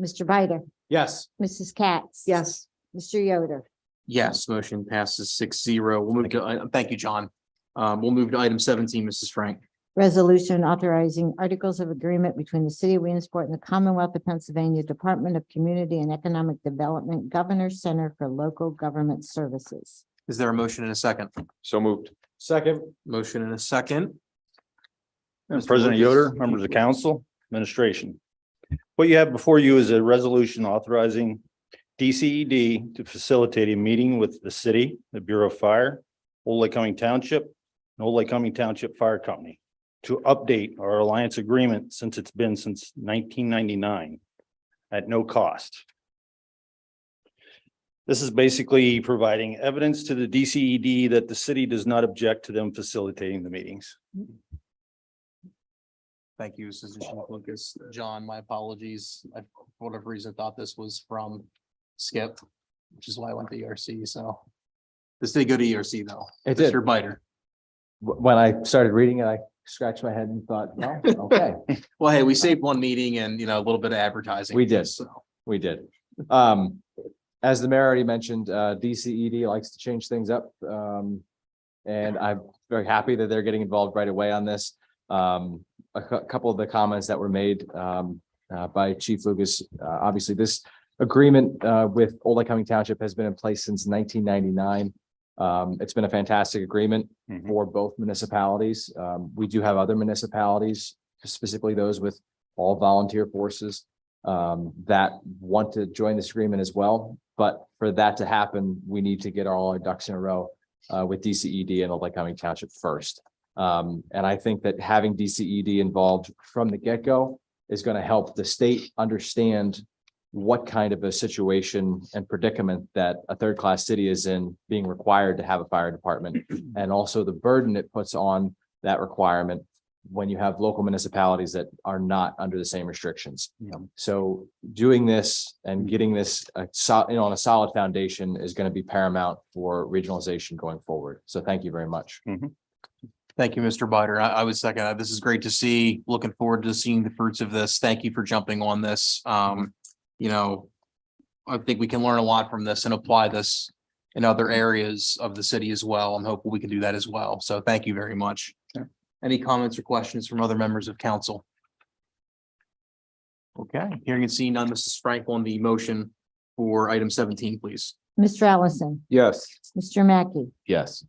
Speaker 5: Mr. Bider,
Speaker 11: Yes.
Speaker 5: Mrs. Katz.
Speaker 10: Yes.
Speaker 5: Mr. Yoder.
Speaker 3: Yes, motion passes 6-0. We'll move to, thank you, John. We'll move to item 17, Mrs. Frank.
Speaker 5: Resolution authorizing articles of agreement between the city of Williamsport and the Commonwealth of Pennsylvania Department of Community and Economic Development, Governor's Center for Local Government Services.
Speaker 3: Is there a motion and a second?
Speaker 7: So moved.
Speaker 11: Second.
Speaker 3: Motion and a second. Mr.
Speaker 8: President
Speaker 3: Lucas.
Speaker 8: Yoder, members of council, administration. What you have before you is a resolution authorizing DCED to facilitate a meeting with the city, the Bureau of Fire, Old Lake Cumming Township, and Old Lake Cumming Township Fire Company to update our alliance agreement since 1999 at no cost. This is basically providing evidence to the DCED that the city does not object to them facilitating the meetings.
Speaker 3: Thank you, Assistant Chief Lucas. John, my apologies. I, for whatever reason, thought this was from Skip, which is why I went to ERC. So this did go to ERC though.
Speaker 11: It did.
Speaker 3: Mr. Biter.
Speaker 11: When I started reading it, I scratched my head and thought, well, okay,
Speaker 3: Well, hey, we saved one meeting and, you know, a little bit of advertising.
Speaker 11: We did.
Speaker 3: So
Speaker 11: we did. As the mayor already mentioned, DCED likes to change things up. And I'm very happy that they're getting involved right away on this. A couple of the comments that were made by Chief Lucas, obviously this agreement with Old Lake Cumming Township has been in place since 1999. It's been a fantastic agreement for both municipalities. We do have other municipalities, specifically those with all volunteer forces that want to join this agreement as well. But for that to happen, we need to get all our ducks in a row with DCED and Old Lake Cumming Township first. And I think that having DCED involved from the get-go is going to help the state understand what kind of a situation and predicament that a third-class city is in, being required to have a fire department, and also the burden it puts on that requirement when you have local municipalities that are not under the same restrictions. So doing this and getting this on a solid foundation is going to be paramount for regionalization going forward. So thank you very much.
Speaker 3: thank you, Mr. Biter. I would second that. This is great to see. Looking forward to seeing the fruits of this. Thank you for jumping on this. You know, I think we can learn a lot from this and apply this in other areas of the city as well. I'm hoping we can do that as well. So thank you very much. Any comments or questions from other members of council? Okay, hearing and seeing none, Mrs. Frank on the motion for item 17, please.
Speaker 5: Mr. Allison,
Speaker 6: Yes.
Speaker 5: Mr. Mackey,
Speaker 14: Yes.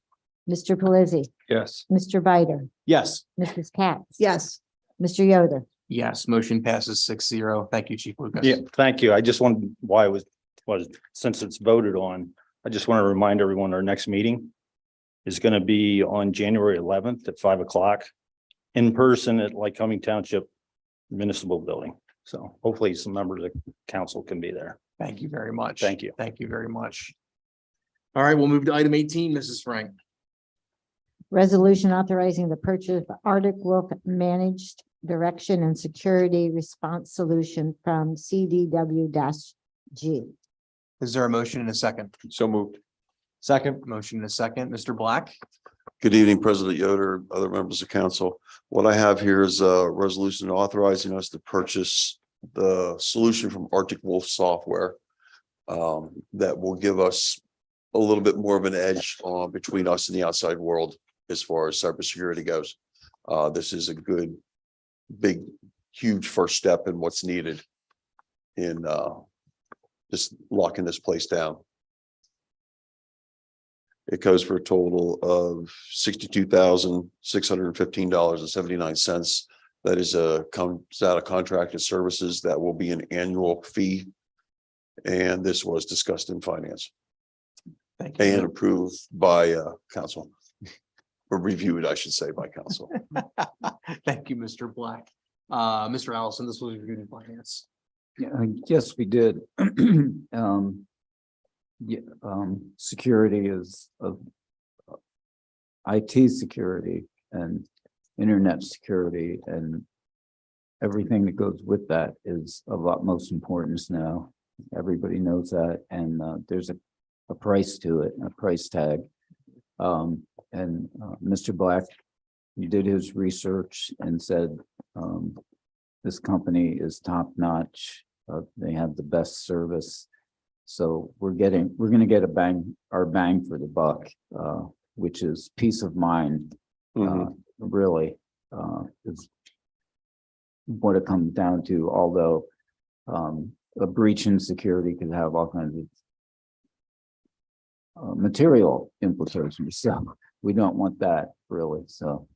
Speaker 5: Mr. Pelisi,
Speaker 8: Yes.
Speaker 5: Mr. Biter,
Speaker 11: Yes.
Speaker 5: Mrs. Katz.
Speaker 10: Yes.
Speaker 5: Mr. Yoder.
Speaker 3: Yes, motion passes 6-0. Thank you, Chief Lucas.
Speaker 8: Yeah, thank you. I just wanted, why it was, since it's voted on, I just want to remind everyone our next meeting is going to be on January 11th at 5 o'clock in person at Lake Cumming Township Municipal Building. So hopefully some members of council can be there.
Speaker 3: Thank you very much.
Speaker 8: Thank you.
Speaker 3: Thank you very much. All right, we'll move to item 18, Mrs. Frank.
Speaker 5: Resolution authorizing the purchase of Arctic Wolf Managed Direction and Security Response Solution from CDW-G.
Speaker 3: Is there a motion and a second?
Speaker 7: So moved.
Speaker 11: Second.
Speaker 3: Motion and a second. Mr. Black?
Speaker 18: Good evening, President Yoder, other members of council. What I have here is a resolution authorizing us to purchase the solution from Arctic Wolf Software that will give us a little bit more of an edge between us and the outside world as far as cybersecurity goes. This is a good, big, huge first step in what's needed in just locking this place down. It goes for a total of $62,615.79. That is comes out of contracted services. That will be an annual fee. And this was discussed in finance
Speaker 3: Thank you.
Speaker 18: and approved by council. Or reviewed, I should say, by council.
Speaker 3: Thank you, Mr. Black. Mr. Allison, this was reviewed in finance.
Speaker 6: Yes, we did. Security is of IT security and internet security and everything that goes with that is of utmost importance now. Everybody knows that, and there's a price to it, a price tag. Mr. Black, he did his research and said this company is top notch. They have the best service. So we're gonna get our bang for the buck, which is peace of mind. Really, is what it comes down to, although a breach in security could have all kinds of material implications. So we don't want that really. So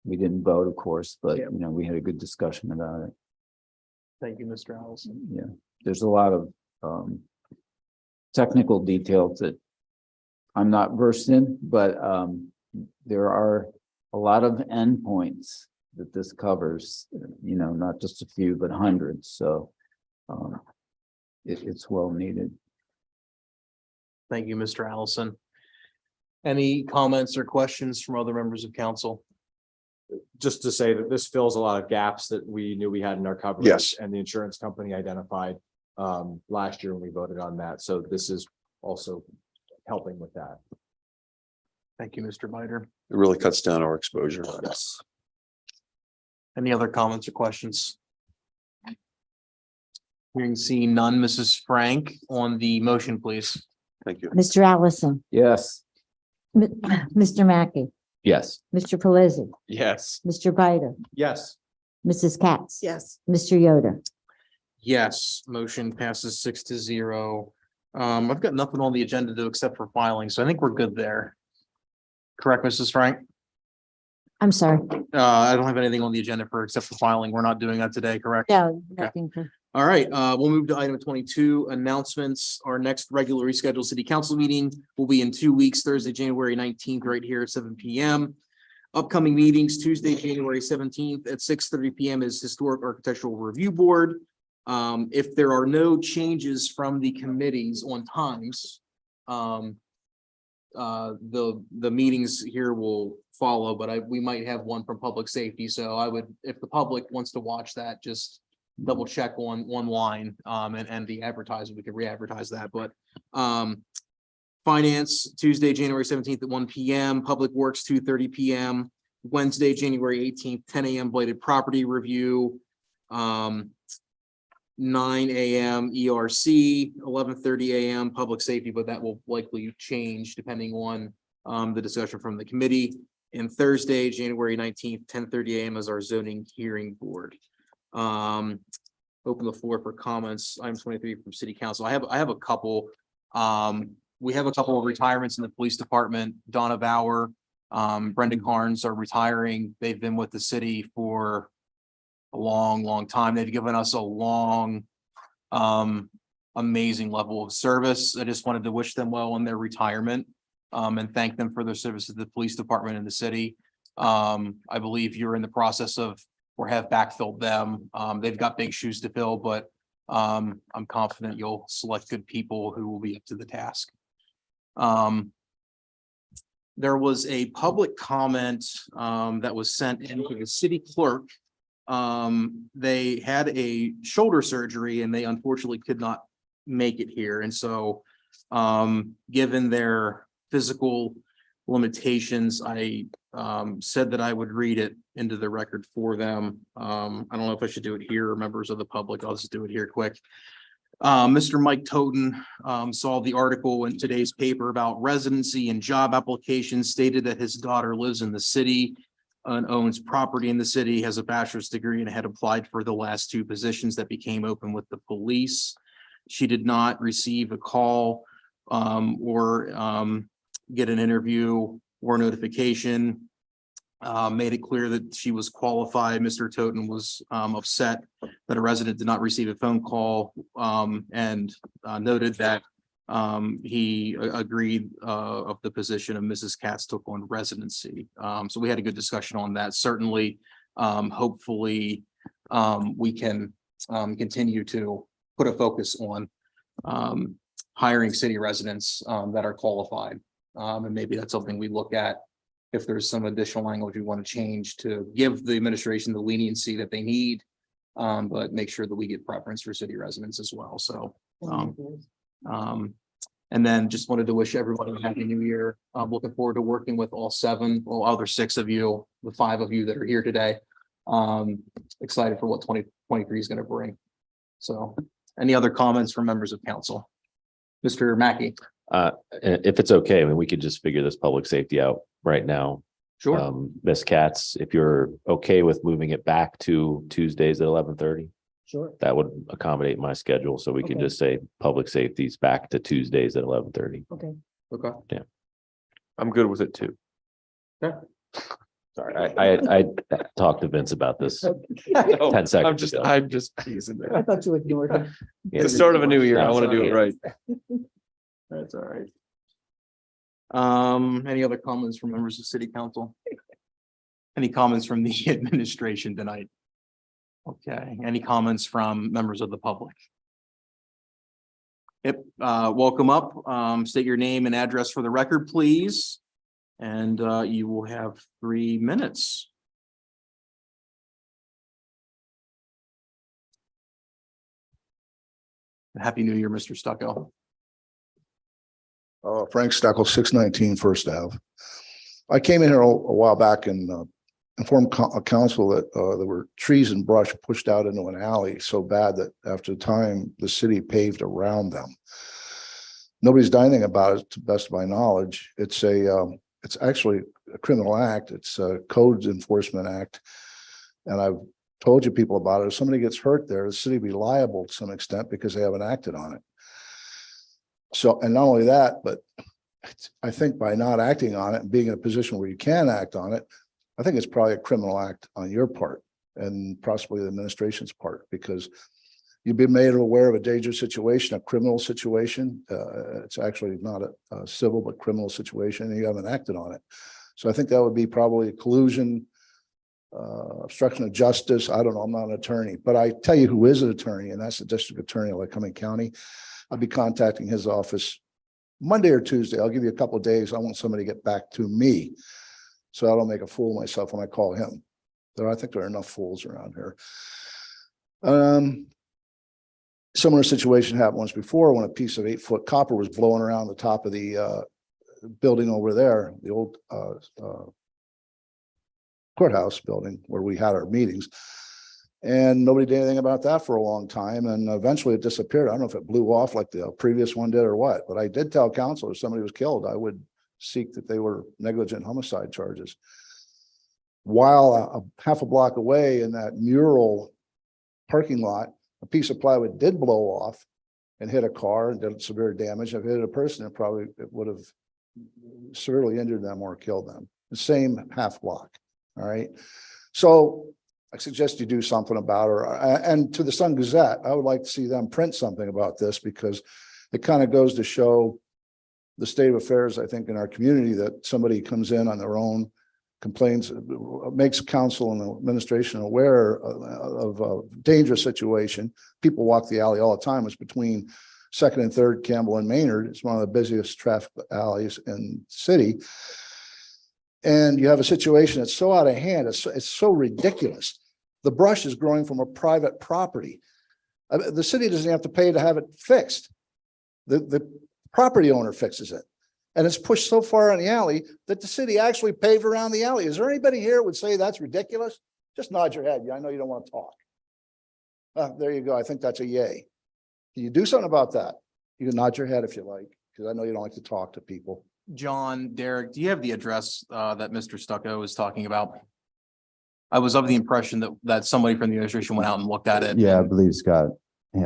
Speaker 6: we didn't vote, of course, but you know, we had a good discussion about it.
Speaker 3: Thank you, Mr. Allison.
Speaker 6: Yeah, there's a lot of technical details that I'm not versed in, but there are a lot of endpoints that this covers, you know, not just a few, but hundreds. So it's well needed.
Speaker 3: Thank you, Mr. Allison. Any comments or questions from other members of council?
Speaker 11: Just to say that this fills a lot of gaps that we knew we had in our coverage.
Speaker 18: Yes.
Speaker 11: And the insurance company identified last year when we voted on that. So this is also helping with that.
Speaker 3: Thank you, Mr. Biter.
Speaker 18: It really cuts down our exposure.
Speaker 3: Yes. Any other comments or questions? Hearing seen none, Mrs. Frank on the motion, please.
Speaker 18: Thank you.
Speaker 5: Mr. Allison,
Speaker 6: Yes.
Speaker 5: Mr. Mackey,
Speaker 14: Yes.
Speaker 5: Mr. Pelisi,
Speaker 11: Yes.
Speaker 5: Mr. Bider,
Speaker 11: Yes.
Speaker 5: Mrs. Katz.
Speaker 10: Yes.
Speaker 5: Mr. Yoder.
Speaker 3: Yes, motion passes 6-0. I've got nothing on the agenda to accept for filing, so I think we're good there. Correct, Mrs. Frank?
Speaker 5: I'm sorry.
Speaker 3: I don't have anything on the agenda for except for filing. We're not doing that today, correct?
Speaker 5: No, nothing for.
Speaker 3: All right, we'll move to item 22, announcements. Our next regularly scheduled city council meeting will be in 2 weeks, Thursday, January 19th, right here at 7 p.m. Upcoming meetings, Tuesday, January 17th at 6:30 p.m. is Historic Architectural Review Board. If there are no changes from the committees on times, the meetings here will follow, but we might have one from public safety. So I would, if the public wants to watch that, just double check online and the advertisement, we could re-advertise that, but finance, Tuesday, January 17th at 1 p.m., Public Works, 2:30 p.m., Wednesday, January 18th, 10 a.m. Blighted Property Review, 9 a.m. ERC, 11:30 a.m. Public Safety, but that will likely change depending on the discussion from the committee. And Thursday, January 19th, 10:30 a.m. is our zoning hearing board. Open the floor for comments. Item 23 from City Council. I have a couple. We have a couple of retirements in the police department. Donna Bauer, Brenda Carnes are retiring. They've been with the city for a long time. They've given us a long, amazing level of service. I just wanted to wish them well in their retirement, and thank them for their service to the police department in the city. I believe you're in the process of, or have backfilled them. They've got big shoes to fill, but I'm confident you'll select good people who will be up to the task. There was a public comment that was sent into the city clerk. They had a shoulder surgery and they unfortunately could not make it here. And so given their physical limitations, I said that I would read it into the record for them. I don't know if I should do it here or members of the public. I'll just do it here quick. Mr. Mike Toten saw the article in today's paper about residency and job applications, stated that his daughter lives in the city and owns property in the city, has a bachelor's degree, and had applied for the last 2 positions that became open with the police. She did not receive a call or get an interview or notification. Made it clear that she was qualified. Mr. Toten was upset that a resident did not receive a phone call and noted that he agreed of the position of Mrs. Katz took on residency. So we had a good discussion on that. Certainly, hopefully, we can continue to put a focus on hiring city residents that are qualified. And maybe that's something we look at if there's some additional language we want to change to give the administration the leniency that they need, but make sure that we get preference for city residents as well. So, and then just wanted to wish everybody a happy new year. I'm looking forward to working with all other 6 of you, the 5 of you that are here today. Excited for what 2023 is going to bring. So Any other comments from members of council? Mr. Mackey?
Speaker 14: If it's okay, I mean, we could just figure this public safety out right now.
Speaker 3: Sure.
Speaker 14: Ms. Katz, if you're okay with moving it back to Tuesdays at 11:30,
Speaker 13: Sure.
Speaker 14: that would accommodate my schedule. So we can
Speaker 13: Okay.
Speaker 14: just say public safety's back to Tuesdays at 11:30.
Speaker 13: Okay.
Speaker 3: Okay.
Speaker 7: I'm good with it too.
Speaker 14: Sorry, I talked to Vince about this 10 seconds ago.
Speaker 7: I'm just teasing
Speaker 10: I
Speaker 7: there.
Speaker 10: thought you ignored him.
Speaker 14: Yeah.
Speaker 7: The start of a new year. I
Speaker 14: No,
Speaker 7: want to do it
Speaker 14: sorry.
Speaker 7: right.
Speaker 3: That's all right. Any other comments from members of city council? Any comments from the administration tonight? Okay, any comments from members of the public? Yep, welcome up. State your name and address for the record, please. And you will have 3 minutes. Happy New Year, Mr. Stucco.
Speaker 19: Frank Steckel, 619 First Ave. I came in here a while back and informed council that there were trees and brush pushed out into an alley so bad that after the time the city paved around them. Nobody's done anything about it, to the best of my knowledge. It's actually a criminal act. It's a Codes Enforcement Act. And I've told you people about it. If somebody gets hurt there, the city will be liable to some extent because they haven't acted on it. So, and not only that, but I think by not acting on it and being in a position where you can act on it, I think it's probably a criminal act on your part and possibly the administration's part, because you've been made aware of a dangerous situation, a criminal situation. It's actually not a civil but criminal situation, and you haven't acted on it. So I think that would be probably collusion, obstruction of justice. I don't know. I'm not an attorney, but I tell you who is an attorney, and that's the district attorney of Lycoming County. I'll be contacting his office Monday or Tuesday. I'll give you a couple of days. I want somebody to get back to me so I don't make a fool of myself when I call him. I think there are enough fools around here. Similar situation happened once before when a piece of 8-foot copper was blowing around the top of the building over there, the old courthouse building where we had our meetings. And nobody did anything about that for a long time. And eventually it disappeared. I don't know if it blew off like the previous one did or what, but I did tell council if somebody was killed, I would seek that they were negligent homicide charges. While half a block away in that mural parking lot, a piece of plywood did blow off and hit a car and did severe damage. If it hit a person, it would have severely injured them or killed them. The same half block. All right. So I suggest you do something about her. And to the Sun Gazette, I would like to see them print something about this, because it kind of goes to show the state of affairs, I think, in our community, that somebody comes in on their own, complains, makes council and the administration aware of a dangerous situation. People walk the alley all the time. It's between 2nd and 3rd Campbell and Maynard. It's one of the busiest traffic alleys in the city. And you have a situation that's so out of hand, it's so ridiculous. The brush is growing from a private property. The city doesn't have to pay to have it fixed. The property owner fixes it. And it's pushed so far in the alley that the city actually paved around the alley. Is there anybody here who would say that's ridiculous? Just nod your head. I know you don't want to talk. There you go. I think that's a yay. Can you do something about that? You can nod your head if you like, because I know you don't like to talk to people.
Speaker 3: John, Derek, do you have the address that Mr. Stucco is talking about? I was of the impression that somebody from the administration went out and looked at it.
Speaker 6: Yeah, I believe Scott.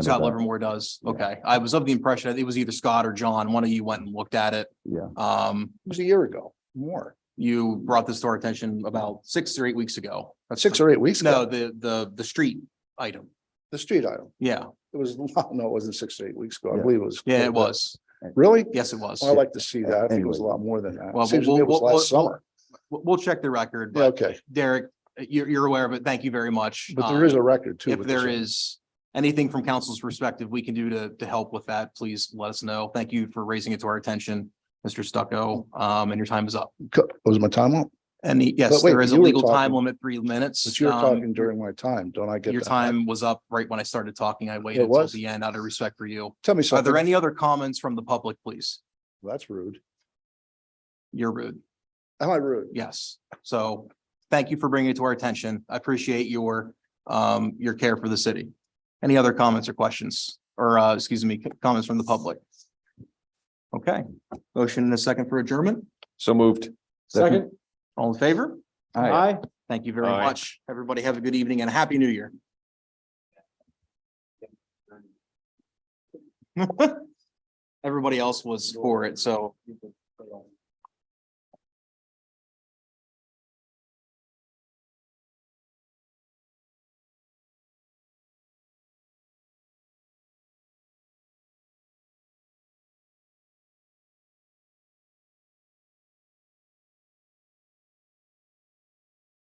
Speaker 3: Scott Livermore does. Okay. I was of the impression that it was either Scott or John. One of you went and looked at it.
Speaker 6: Yeah.
Speaker 19: It was a year ago, more.
Speaker 3: You brought this to our attention about 6 or 8 weeks ago.
Speaker 19: 6 or 8 weeks ago?
Speaker 3: No, the street item.
Speaker 19: The street item.
Speaker 3: Yeah.
Speaker 19: It was, no, it wasn't 6 to 8 weeks ago. I believe it was.
Speaker 3: Yeah, it was.
Speaker 19: Really?
Speaker 3: Yes, it was.
Speaker 19: I'd like to see that. I think it was a lot more than that.
Speaker 3: Well,
Speaker 19: Seems to me it was last summer.
Speaker 3: We'll check the record.
Speaker 19: Yeah,
Speaker 3: But
Speaker 19: okay.
Speaker 3: Derek, you're aware of it. Thank you very much.
Speaker 19: But there is a record too.
Speaker 3: If
Speaker 19: with
Speaker 3: there
Speaker 19: this.
Speaker 3: is anything from council's perspective we can do to help with that, please let us know. Thank you for raising it to our attention, Mr. Stucco. And your time is up.
Speaker 19: Was my time up?
Speaker 3: And yes,
Speaker 19: But wait,
Speaker 3: there is a
Speaker 19: you were
Speaker 3: legal time
Speaker 19: talking-
Speaker 3: limit, 3 minutes.
Speaker 19: But you were talking during my time. Don't I get
Speaker 3: Your
Speaker 19: that?
Speaker 3: time was up right when I started talking. I waited
Speaker 19: It
Speaker 3: until
Speaker 19: was?
Speaker 3: the end out of respect for you.
Speaker 19: Tell me
Speaker 3: Are
Speaker 19: something.
Speaker 3: there any other comments from the public, please?
Speaker 19: Well, that's rude.
Speaker 3: You're rude.
Speaker 19: Am I rude?
Speaker 3: Yes. So thank you for bringing it to our attention. I appreciate your care for the city. Any other comments or questions? or excuse me, comments from the public? Okay, motion and a second for adjournment.
Speaker 7: So moved.
Speaker 11: Second.
Speaker 3: All in favor?
Speaker 11: Aye.
Speaker 3: Thank you very
Speaker 7: Aye.
Speaker 3: much. Everybody have a good evening and a happy new year. Everybody else was for it, so